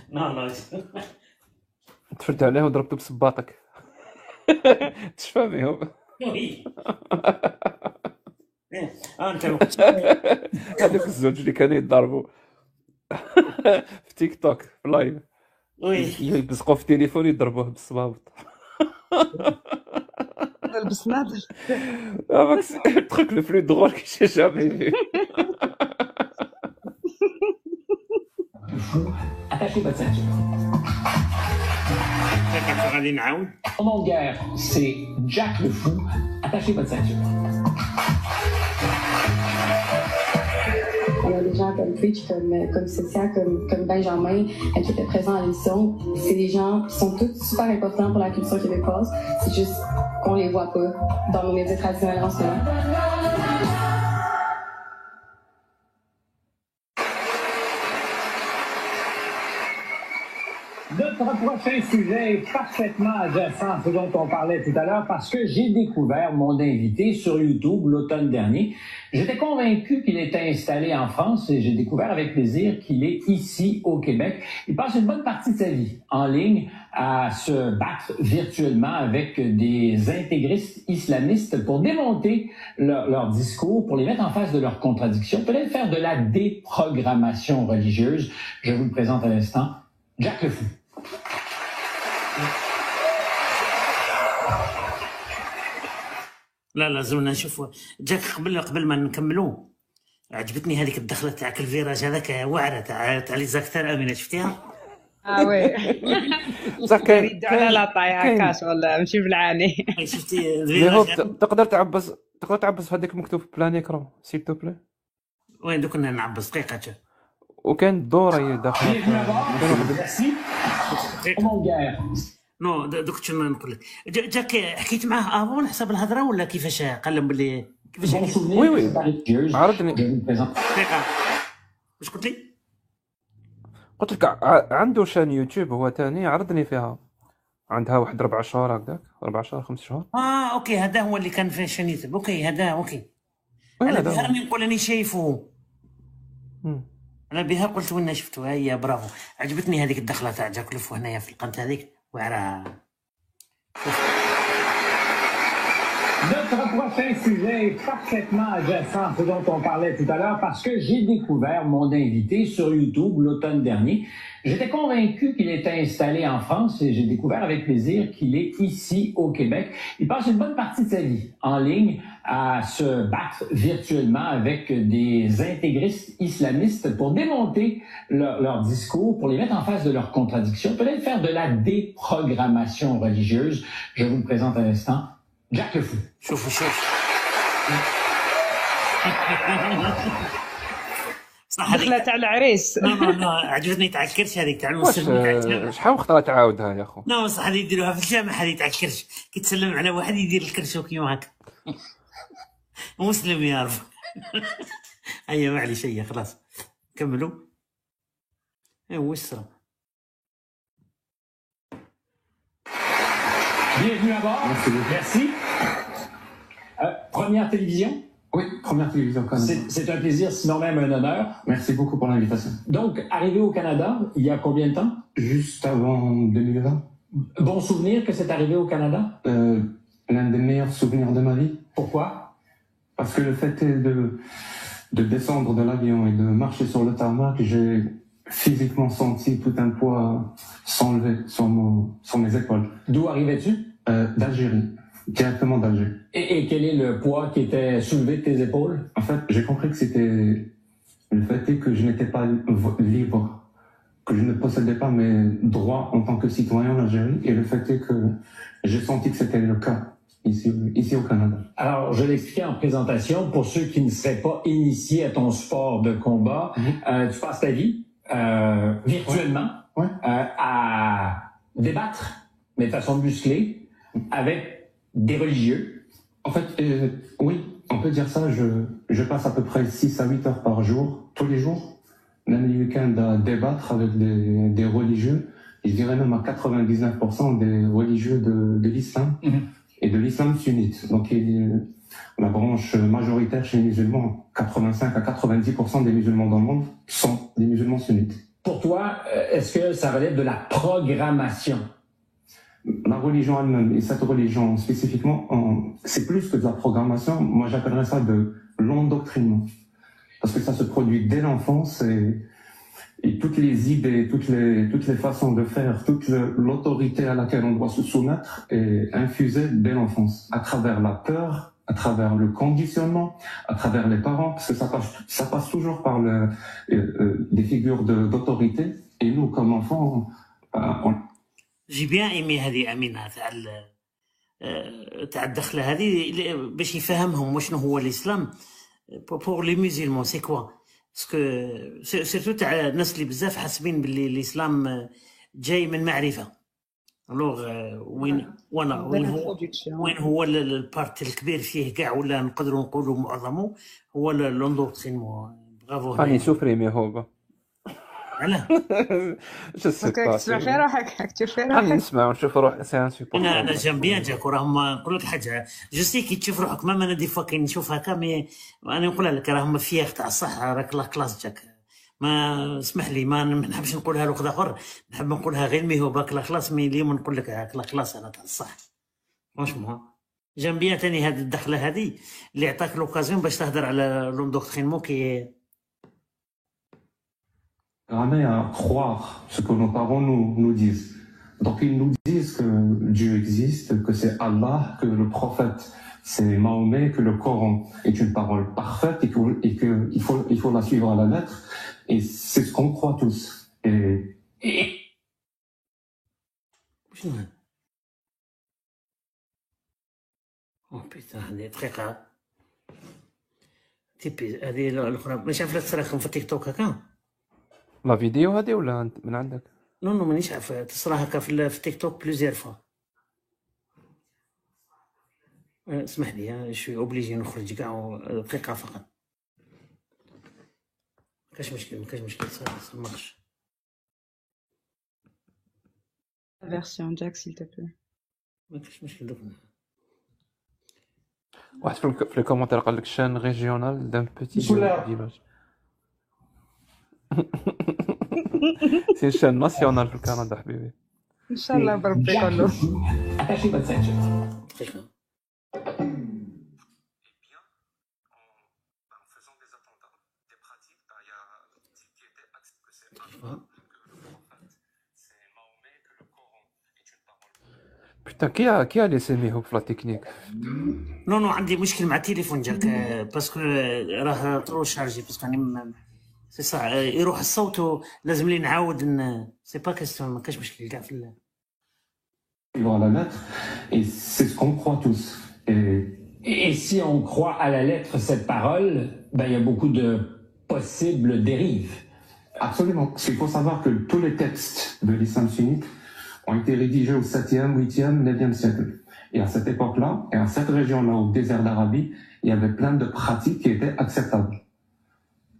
لا دفلت عليه وضربته بصباطك. تشفى بهم. انت هذوك الزوج اللي كانوا يضربوا في تيك توك في لايف يبزقوا في تليفون يضربوه بالصبابط. لبس نادل. truc le plus drôle que j'ai jamais vu. attachez votre ceinture. غادي نعاود. Pendant guerre, c'est Jack le Fou. Attachez votre ceinture. Il y a des gens comme Twitch, comme Cécia, comme Benjamin qui étaient présents à l'émission. C'est des gens qui sont tous super importants pour la culture québécoise. C'est juste qu'on les voit pas dans nos médias traditionnels en ce moment. Notre prochain sujet est parfaitement adjacent à ce dont on parlait tout à l'heure parce que j'ai découvert mon invité sur YouTube l'automne dernier. J'étais convaincu qu'il était installé en France et j'ai découvert avec plaisir qu'il est ici au Québec. Il passe une bonne partie de sa vie en ligne à se battre virtuellement avec des intégristes islamistes pour démonter leur discours, pour les mettre en face de leurs contradictions, peut-être faire de la déprogrammation religieuse. Je vous le présente à l'instant, Jack le Fou. لا لازمنا نشوفوا. جاك قبل ما نكملوا عجبتني هذيك الدخله تاعك الفيراج هذاك واعره تاع لي زاكتور امينه شفتيها؟ وي يريدوا على لا طاي هكاش ولا ماشي بالعاني. شفتي تقدر تعبس في هذاك مكتوب بلان اكرون سيل تو بلي. وين دوك نعبس دقيقه شوف. وكان الدوره هي داخله. نو دوك شنو نقول لك. جاك حكيت معاه افون حسب الهضره ولا كيفاش قال بلي كيفاش؟ وي عرضني. دقيقه واش قلت لي؟ قلت لك عنده شان يوتيوب هو ثاني عرضني فيها. عندها واحد 4 شهور هكذاك 4 شهور 5 شهور. اوكي هذا هو اللي كان في شان يوتيوب. اوكي هذا اوكي. انا بها راني نقول راني شايفه. انا بها قلت وين شفتو. هيا برافو عجبتني هذيك الدخله تاع جاك لفو هنايا في القنت هذيك واعره. Notre prochain sujet est parfaitement adjacent à ce dont on parlait tout à l'heure parce que j'ai découvert mon invité sur YouTube l'automne dernier. J'étais convaincu qu'il était installé en France et j'ai découvert avec plaisir qu'il est ici au Québec. Il passe une bonne partie de sa vie en ligne à se battre virtuellement avec des intégristes islamistes pour démonter leur discours, pour les mettre en face de leurs contradictions, peut-être faire de la déprogrammation religieuse. Je vous le présente à l'instant, Jack le Fou. شوف صح دخله تاع العريس. لا عجبتني تاع الكرش هذيك تاع المسلم. شحال وقت تعاودها يا اخو؟ لا صح يديروها في الجامع هذه تاع الكرش كي تسلم على واحد يدير الكرش كيما هكا. مسلم يعرف. هيا معليش هيا خلاص كملوا. واش صرا؟ Bienvenue à bord. Merci. Première télévision. Oui, première télévision au Canada. C'est un plaisir, sinon même un honneur. Merci beaucoup pour l'invitation. Donc, arrivé au Canada, il y a combien de temps? Juste avant 2020. Bon souvenir que c'est arrivé au Canada? L'un des meilleurs souvenirs de ma vie. Pourquoi? Parce que le fait est de descendre de l'avion et de marcher sur le tarmac, j'ai physiquement senti tout un poids s'enlever sur mes épaules. D'où arrivais-tu? D'Algérie. Directement d'Alger. Et quel est le poids qui était soulevé de tes épaules? En fait, j'ai compris que c'était... Le fait est que je n'étais pas libre, que je ne possédais pas mes droits en tant que citoyen en Algérie, et le fait est que j'ai senti que c'était le cas ici au Canada. Alors, je l'expliquais en présentation, pour ceux qui ne seraient pas initiés à ton sport de combat, tu passes ta vie virtuellement à débattre, mais de façon musclée, avec des religieux. En fait, oui, on peut dire ça. Je passe à peu près 6 à 8 heures par jour, tous les jours, même les week-ends, à débattre avec des religieux. Je dirais même à 99% des religieux de l'islam et de l'islam sunnite. Donc, la branche majoritaire chez les musulmans, 85 à 90% des musulmans dans le monde sont des musulmans sunnites. Pour toi, est-ce que ça relève de la programmation? La religion elle-même, et cette religion spécifiquement, c'est plus que de la programmation. Moi, j'appellerais ça de l'endoctrinement. Parce que ça se produit dès l'enfance et toutes les idées, toutes les façons de faire, toute l'autorité à laquelle on doit se soumettre est infusée dès l'enfance, à travers la peur, à travers le conditionnement, à travers les parents, parce que ça passe toujours par des figures d'autorité. Et nous, comme enfants, J'ai bien aimé هذه أمينة تاع الدخلة هذه باش يفهمهم وشنو هو الإسلام pour les musulmans c'est quoi parce que surtout تاع الناس اللي بزاف حاسبين باللي الإسلام جاي من معرفة الوغ وين هو البارت الكبير فيه كاع ولا نقدروا نقولوا معظمه هو لوندوكترينمون برافو راني سوفريمي هو علاه جو سي با تفرحي روحك تشوفي روحك نسمع ونشوف روح سي ان سوبر انا جام بيان جاك راهم نقول لك حاجه جو سي كي تشوف روحك ما انا دي فوا كي نشوف هكا مي انا نقول لك راهم فيها تاع الصح راك لا كلاس جاك ما اسمح لي ما نحبش نقولها لوخ اخر نحب نقولها غير مي هو باك لا كلاس مي اليوم نقول لك هاك لا كلاس انا تاع الصح فرانشمون جام بيان ثاني هذه الدخله هذه اللي عطاك لوكازيون باش تهضر على لوندوكترينمون كي ramène à croire ce que nos parents nous disent. Donc ils nous disent que Dieu existe, que c'est Allah, que le prophète c'est Mahomet, que le Coran est une parole parfaite et qu'il faut la suivre à la lettre. Et c'est ce qu'on croit tous. Oh putain, هذه دقيقة تيبي هذه الأخرى مش عارف لا تصراكم في تيك توك هكا لا فيديو هذه ولا من عندك؟ نو مانيش عارف تصرا هكا في تيك توك بليزيور فوا اسمح لي شوي اوبليجي نخرج كاع دقيقة فقط كاش مشكل سماش version Jack s'il te plaît ما كاش مشكل دوك واحد في الكومنتير قال لك شان ريجيونال دان بوتي فيلاج سي شان ناسيونال في كندا حبيبي ان شاء الله بربي كله Putain, qui a laissé mes hooks la technique? Non, عندي مشكل مع التليفون جاك باسكو راه طرو شارجي باسكو راني سي صح يروح الصوت لازم لي نعاود سي با كاستيون ما كاش مشكل كاع في à la lettre et c'est ce qu'on croit tous. Et si on croit à la lettre cette parole, ben il y a beaucoup de possibles dérives. Absolument. Parce qu'il faut savoir que tous les textes de l'islam sunnite ont été rédigés au 7e, 8e, 9e siècle. Et à cette époque-là, et à cette région-là, au désert d'Arabie, il y avait plein de pratiques qui étaient acceptables.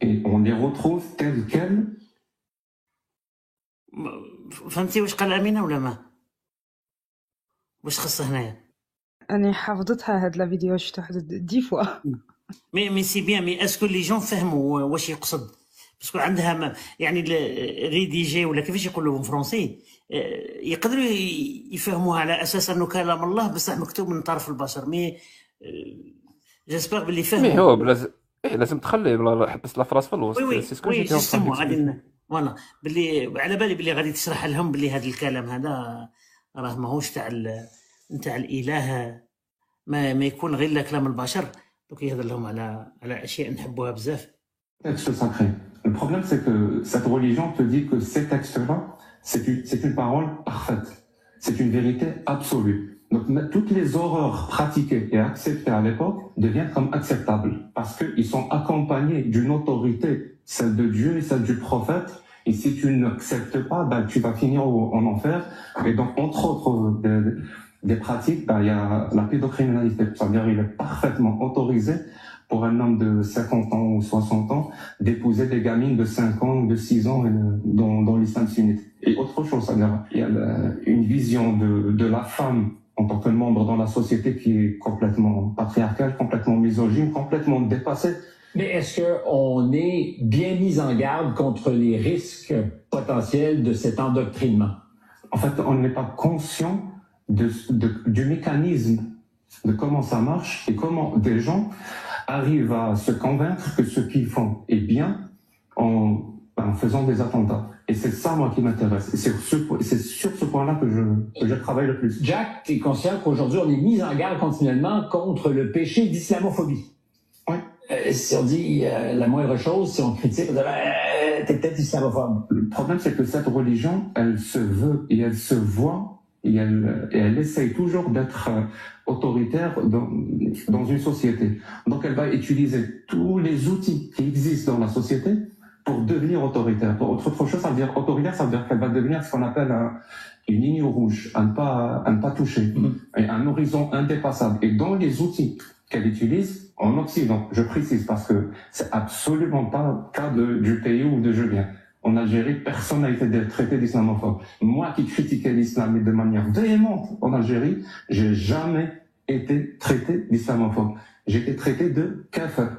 Et on les retrouve telles quelles. فهمتي واش قال أمينة ولا ما؟ واش خص هنايا؟ أنا حافظتها هاد لا فيديو شفتها 10 فوا. مي سي بيان، مي اسكو لي جون فهموا واش يقصد؟ باسكو عندها يعني ريديجي ولا كيفاش يقولوا بالفرنسي، يقدروا يفهموها على اساس انه كلام الله بصح مكتوب من طرف البشر. مي جيسبر باللي فهموا. مي هو لازم تخلي حبس لافراس في الوسط. وي غادي فوالا باللي على بالي باللي غادي تشرح لهم باللي هذا الكلام هذا راه ماهوش تاع الاله، ما يكون غير كلام البشر. دوك يهضر لهم على اشياء نحبوها بزاف. Texte sacré. Le problème, c'est que cette religion te dit que ces textes-là, c'est une parole parfaite. C'est une vérité absolue. Donc, toutes les horreurs pratiquées et acceptées à l'époque deviennent comme acceptables parce qu'ils sont accompagnés d'une autorité, celle de Dieu et celle du prophète. Et si tu n'acceptes pas, ben, tu vas finir en enfer. Et donc, entre autres des pratiques, ben, il y a la pédocriminalité. C'est-à-dire, il est parfaitement autorisé pour un homme de 50 ans ou 60 ans d'épouser des gamines de 5 ans ou de 6 ans dans l'islam sunnite. Et autre chose, c'est-à-dire, il y a une vision de la femme en tant que membre dans la société qui est complètement patriarcale, complètement misogyne, complètement dépassée. Mais est-ce qu'on est bien mis en garde contre les risques potentiels de cet endoctrinement? En fait, on n'est pas conscient du mécanisme, de comment ça marche et comment des gens arrivent à se convaincre que ce qu'ils font est bien en faisant des attentats. Et c'est ça, moi, qui m'intéresse. Et c'est sur ce point-là que je travaille le plus. Jack, tu es conscient qu'aujourd'hui, on est mis en garde continuellement contre le péché d'islamophobie? Oui. Si on dit la moindre chose, si on critique, on dit t'es peut-être islamophobe. Le problème, c'est que cette religion, elle se veut et elle se voit et elle essaye toujours d'être autoritaire dans une société. Donc, elle va utiliser tous les outils qui existent dans la société pour devenir autoritaire. Pour autre chose, ça veut dire autoritaire, ça veut dire qu'elle va devenir ce qu'on appelle une ligne rouge, à ne pas toucher, et un horizon indépassable. Et dans les outils qu'elle utilise en Occident, je précise parce que c'est absolument pas le cas du pays où je viens. En Algérie, personne n'a été traité d'islamophobe. Moi qui critiquais l'islam de manière véhémente en Algérie, j'ai jamais été traité d'islamophobe. J'ai été traité de kafir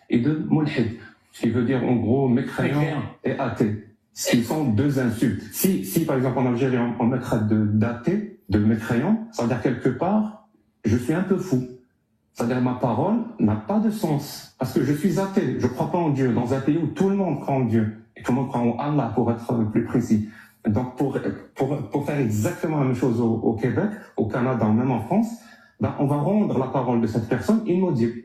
et de mulhid, ce qui veut dire en gros mécréant et athée. Ce qui sont deux insultes. Si par exemple en Algérie on me traite d'athée, de mécréant, ça veut dire quelque part, je suis un peu fou. C'est-à-dire ma parole n'a pas de sens. Parce que je suis athée, je ne crois pas en Dieu, dans un pays où tout le monde croit en Dieu. Et tout le monde croit en Allah, pour être plus précis. Donc pour faire exactement la même chose au Québec, au Canada, même en France, ben, on va rendre la parole de cette personne inaudible.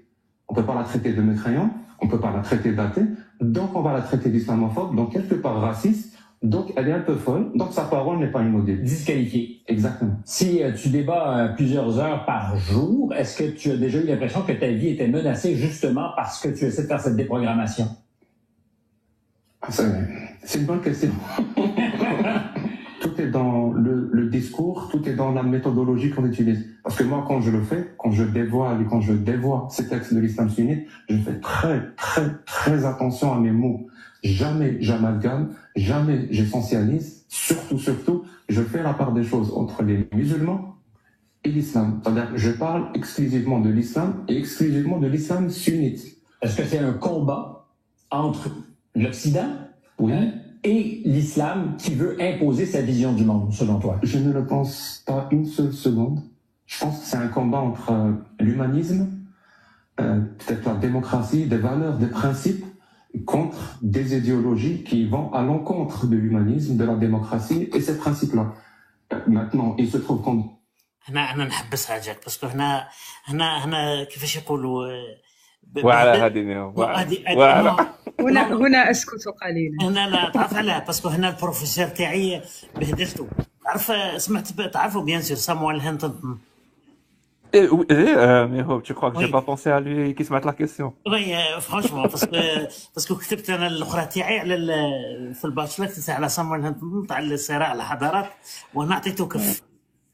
On ne peut pas la traiter de mécréant, on ne peut pas la traiter d'athée, donc on va la traiter d'islamophobe, donc quelque part raciste, donc elle est un peu folle, donc sa parole n'est pas inaudible. Disqualifiée. Exactement. Si tu débats plusieurs heures par jour, est-ce que tu as déjà eu l'impression que ta vie était menacée justement parce que tu essaies de faire cette déprogrammation? C'est une bonne question. Tout est dans le discours, tout est dans la méthodologie qu'on utilise. Parce que moi, quand je le fais, quand je dévoile et quand je dévoie ces textes de l'islam sunnite, je fais très, très, très attention à mes mots. Jamais j'amalgame, jamais j'essentialise. Surtout, je fais la part des choses entre les musulmans et l'islam. C'est-à-dire que je parle exclusivement de l'islam et exclusivement de l'islam sunnite. Est-ce que c'est un combat entre l'Occident et l'islam qui veut imposer sa vision du monde, selon toi? Je ne le pense pas une seule seconde. Je pense que c'est un combat entre l'humanisme, peut-être la démocratie, des valeurs, des principes, contre des idéologies qui vont à l'encontre de l'humanisme, de la démocratie et ces principes-là. Maintenant, il se trouve qu'on... هنا نحبسها جاك باسكو هنا كيفاش يقولوا وعلى هذه هنا اسكت قليلا. هنا لا تعرف علاه باسكو هنا البروفيسور تاعي بهدلته. تعرفوا بيان سور سامويل هانتنتون. Mais tu crois que j'ai pas pensé à lui qui se mette la question? Oui, franchement, parce que كتبت انا الاخرى تاعي على في الباتشلر تاع على سامويل هانتنتون تاع الصراع الحضارات وانا عطيته كف.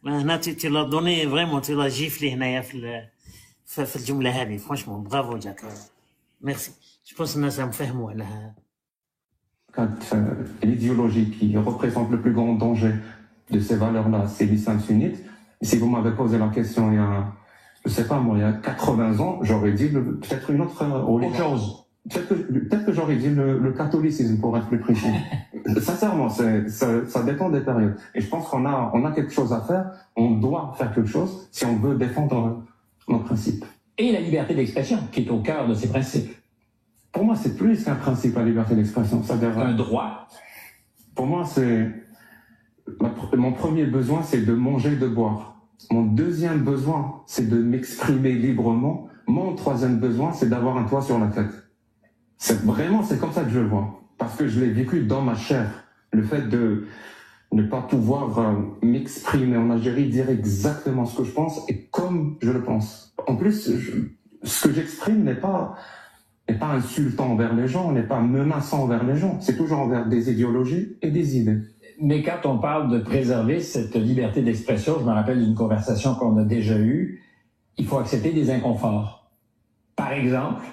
هنا تي لا دوني فريمون تي لا جيفلي هنايا في الجمله هذه. فرانشمون برافو جاك، ميرسي. جو بونس الناس راهم فهموا على هذا. L'idéologie qui représente le plus grand danger de ces valeurs-là, c'est l'islam sunnite. Si vous m'avez posé la question je sais pas moi, il y a 80 ans, j'aurais dit peut-être une autre religion. Peut-être que j'aurais dit le catholicisme, pour être plus précis. Sincèrement, ça dépend des périodes. Et je pense qu'on a quelque chose à faire, on doit faire quelque chose si on veut défendre nos principes. Et la liberté d'expression, qui est au cœur de ces principes. Pour moi, c'est plus qu'un principe, la liberté d'expression. C'est-à-dire un droit. Pour moi, mon premier besoin, c'est de manger et de boire. Mon deuxième besoin, c'est de m'exprimer librement. Mon troisième besoin, c'est d'avoir un toit sur la tête. C'est comme ça que je le vois. Parce que je l'ai vécu dans ma chair. Le fait de ne pas pouvoir m'exprimer en Algérie, dire exactement ce que je pense et comme je le pense. En plus, ce que j'exprime n'est pas insultant envers les gens, n'est pas menaçant envers les gens. C'est toujours envers des idéologies et des idées. Mais quand on parle de préserver cette liberté d'expression, je me rappelle d'une conversation qu'on a déjà eue, il faut accepter des inconforts. Par exemple,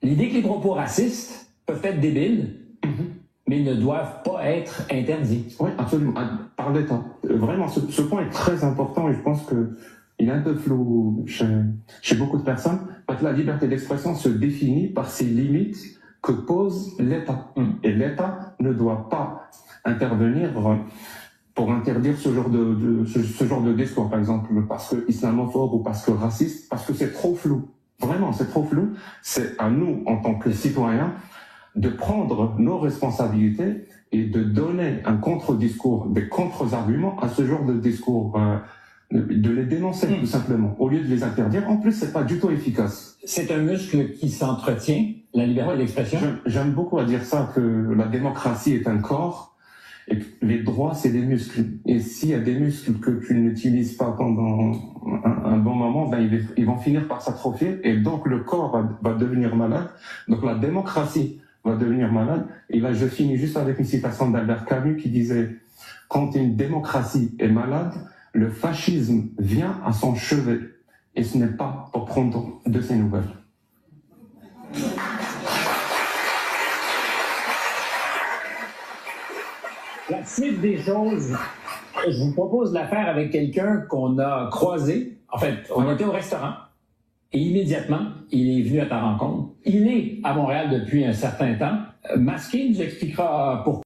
l'idée que les propos racistes peuvent être débiles, mais ne doivent pas être interdits. Oui, absolument, par l'État. Vraiment, ce point est très important et je pense qu'il est un peu flou chez beaucoup de personnes, parce que la liberté d'expression se définit par ces limites que pose l'État. Et l'État ne doit pas intervenir pour interdire ce genre de discours, par exemple, parce que islamophobe ou parce que raciste, parce que c'est trop flou. Vraiment, c'est trop flou. C'est à nous, en tant que citoyens, de prendre nos responsabilités et de donner un contre-discours, des contre-arguments à ce genre de discours, de les dénoncer tout simplement, au lieu de les interdire. En plus, c'est pas du tout efficace. C'est un muscle qui s'entretient, la liberté d'expression. J'aime beaucoup à dire ça, que la démocratie est un corps et que les droits, c'est des muscles. Et s'il y a des muscles que tu n'utilises pas pendant un bon moment, ils vont finir par s'atrophier et donc le corps va devenir malade. Donc la démocratie va devenir malade. Et là, je finis juste avec une citation d'Albert Camus qui disait « Quand une démocratie est malade, le fascisme vient à son chevet. Et ce n'est pas pour prendre de ses nouvelles. » La suite des choses, je vous propose de la faire avec quelqu'un qu'on a croisé. En fait, on était au restaurant et immédiatement, il est venu à ta rencontre. Il est à Montréal depuis un certain temps. Masqué nous expliquera pourquoi.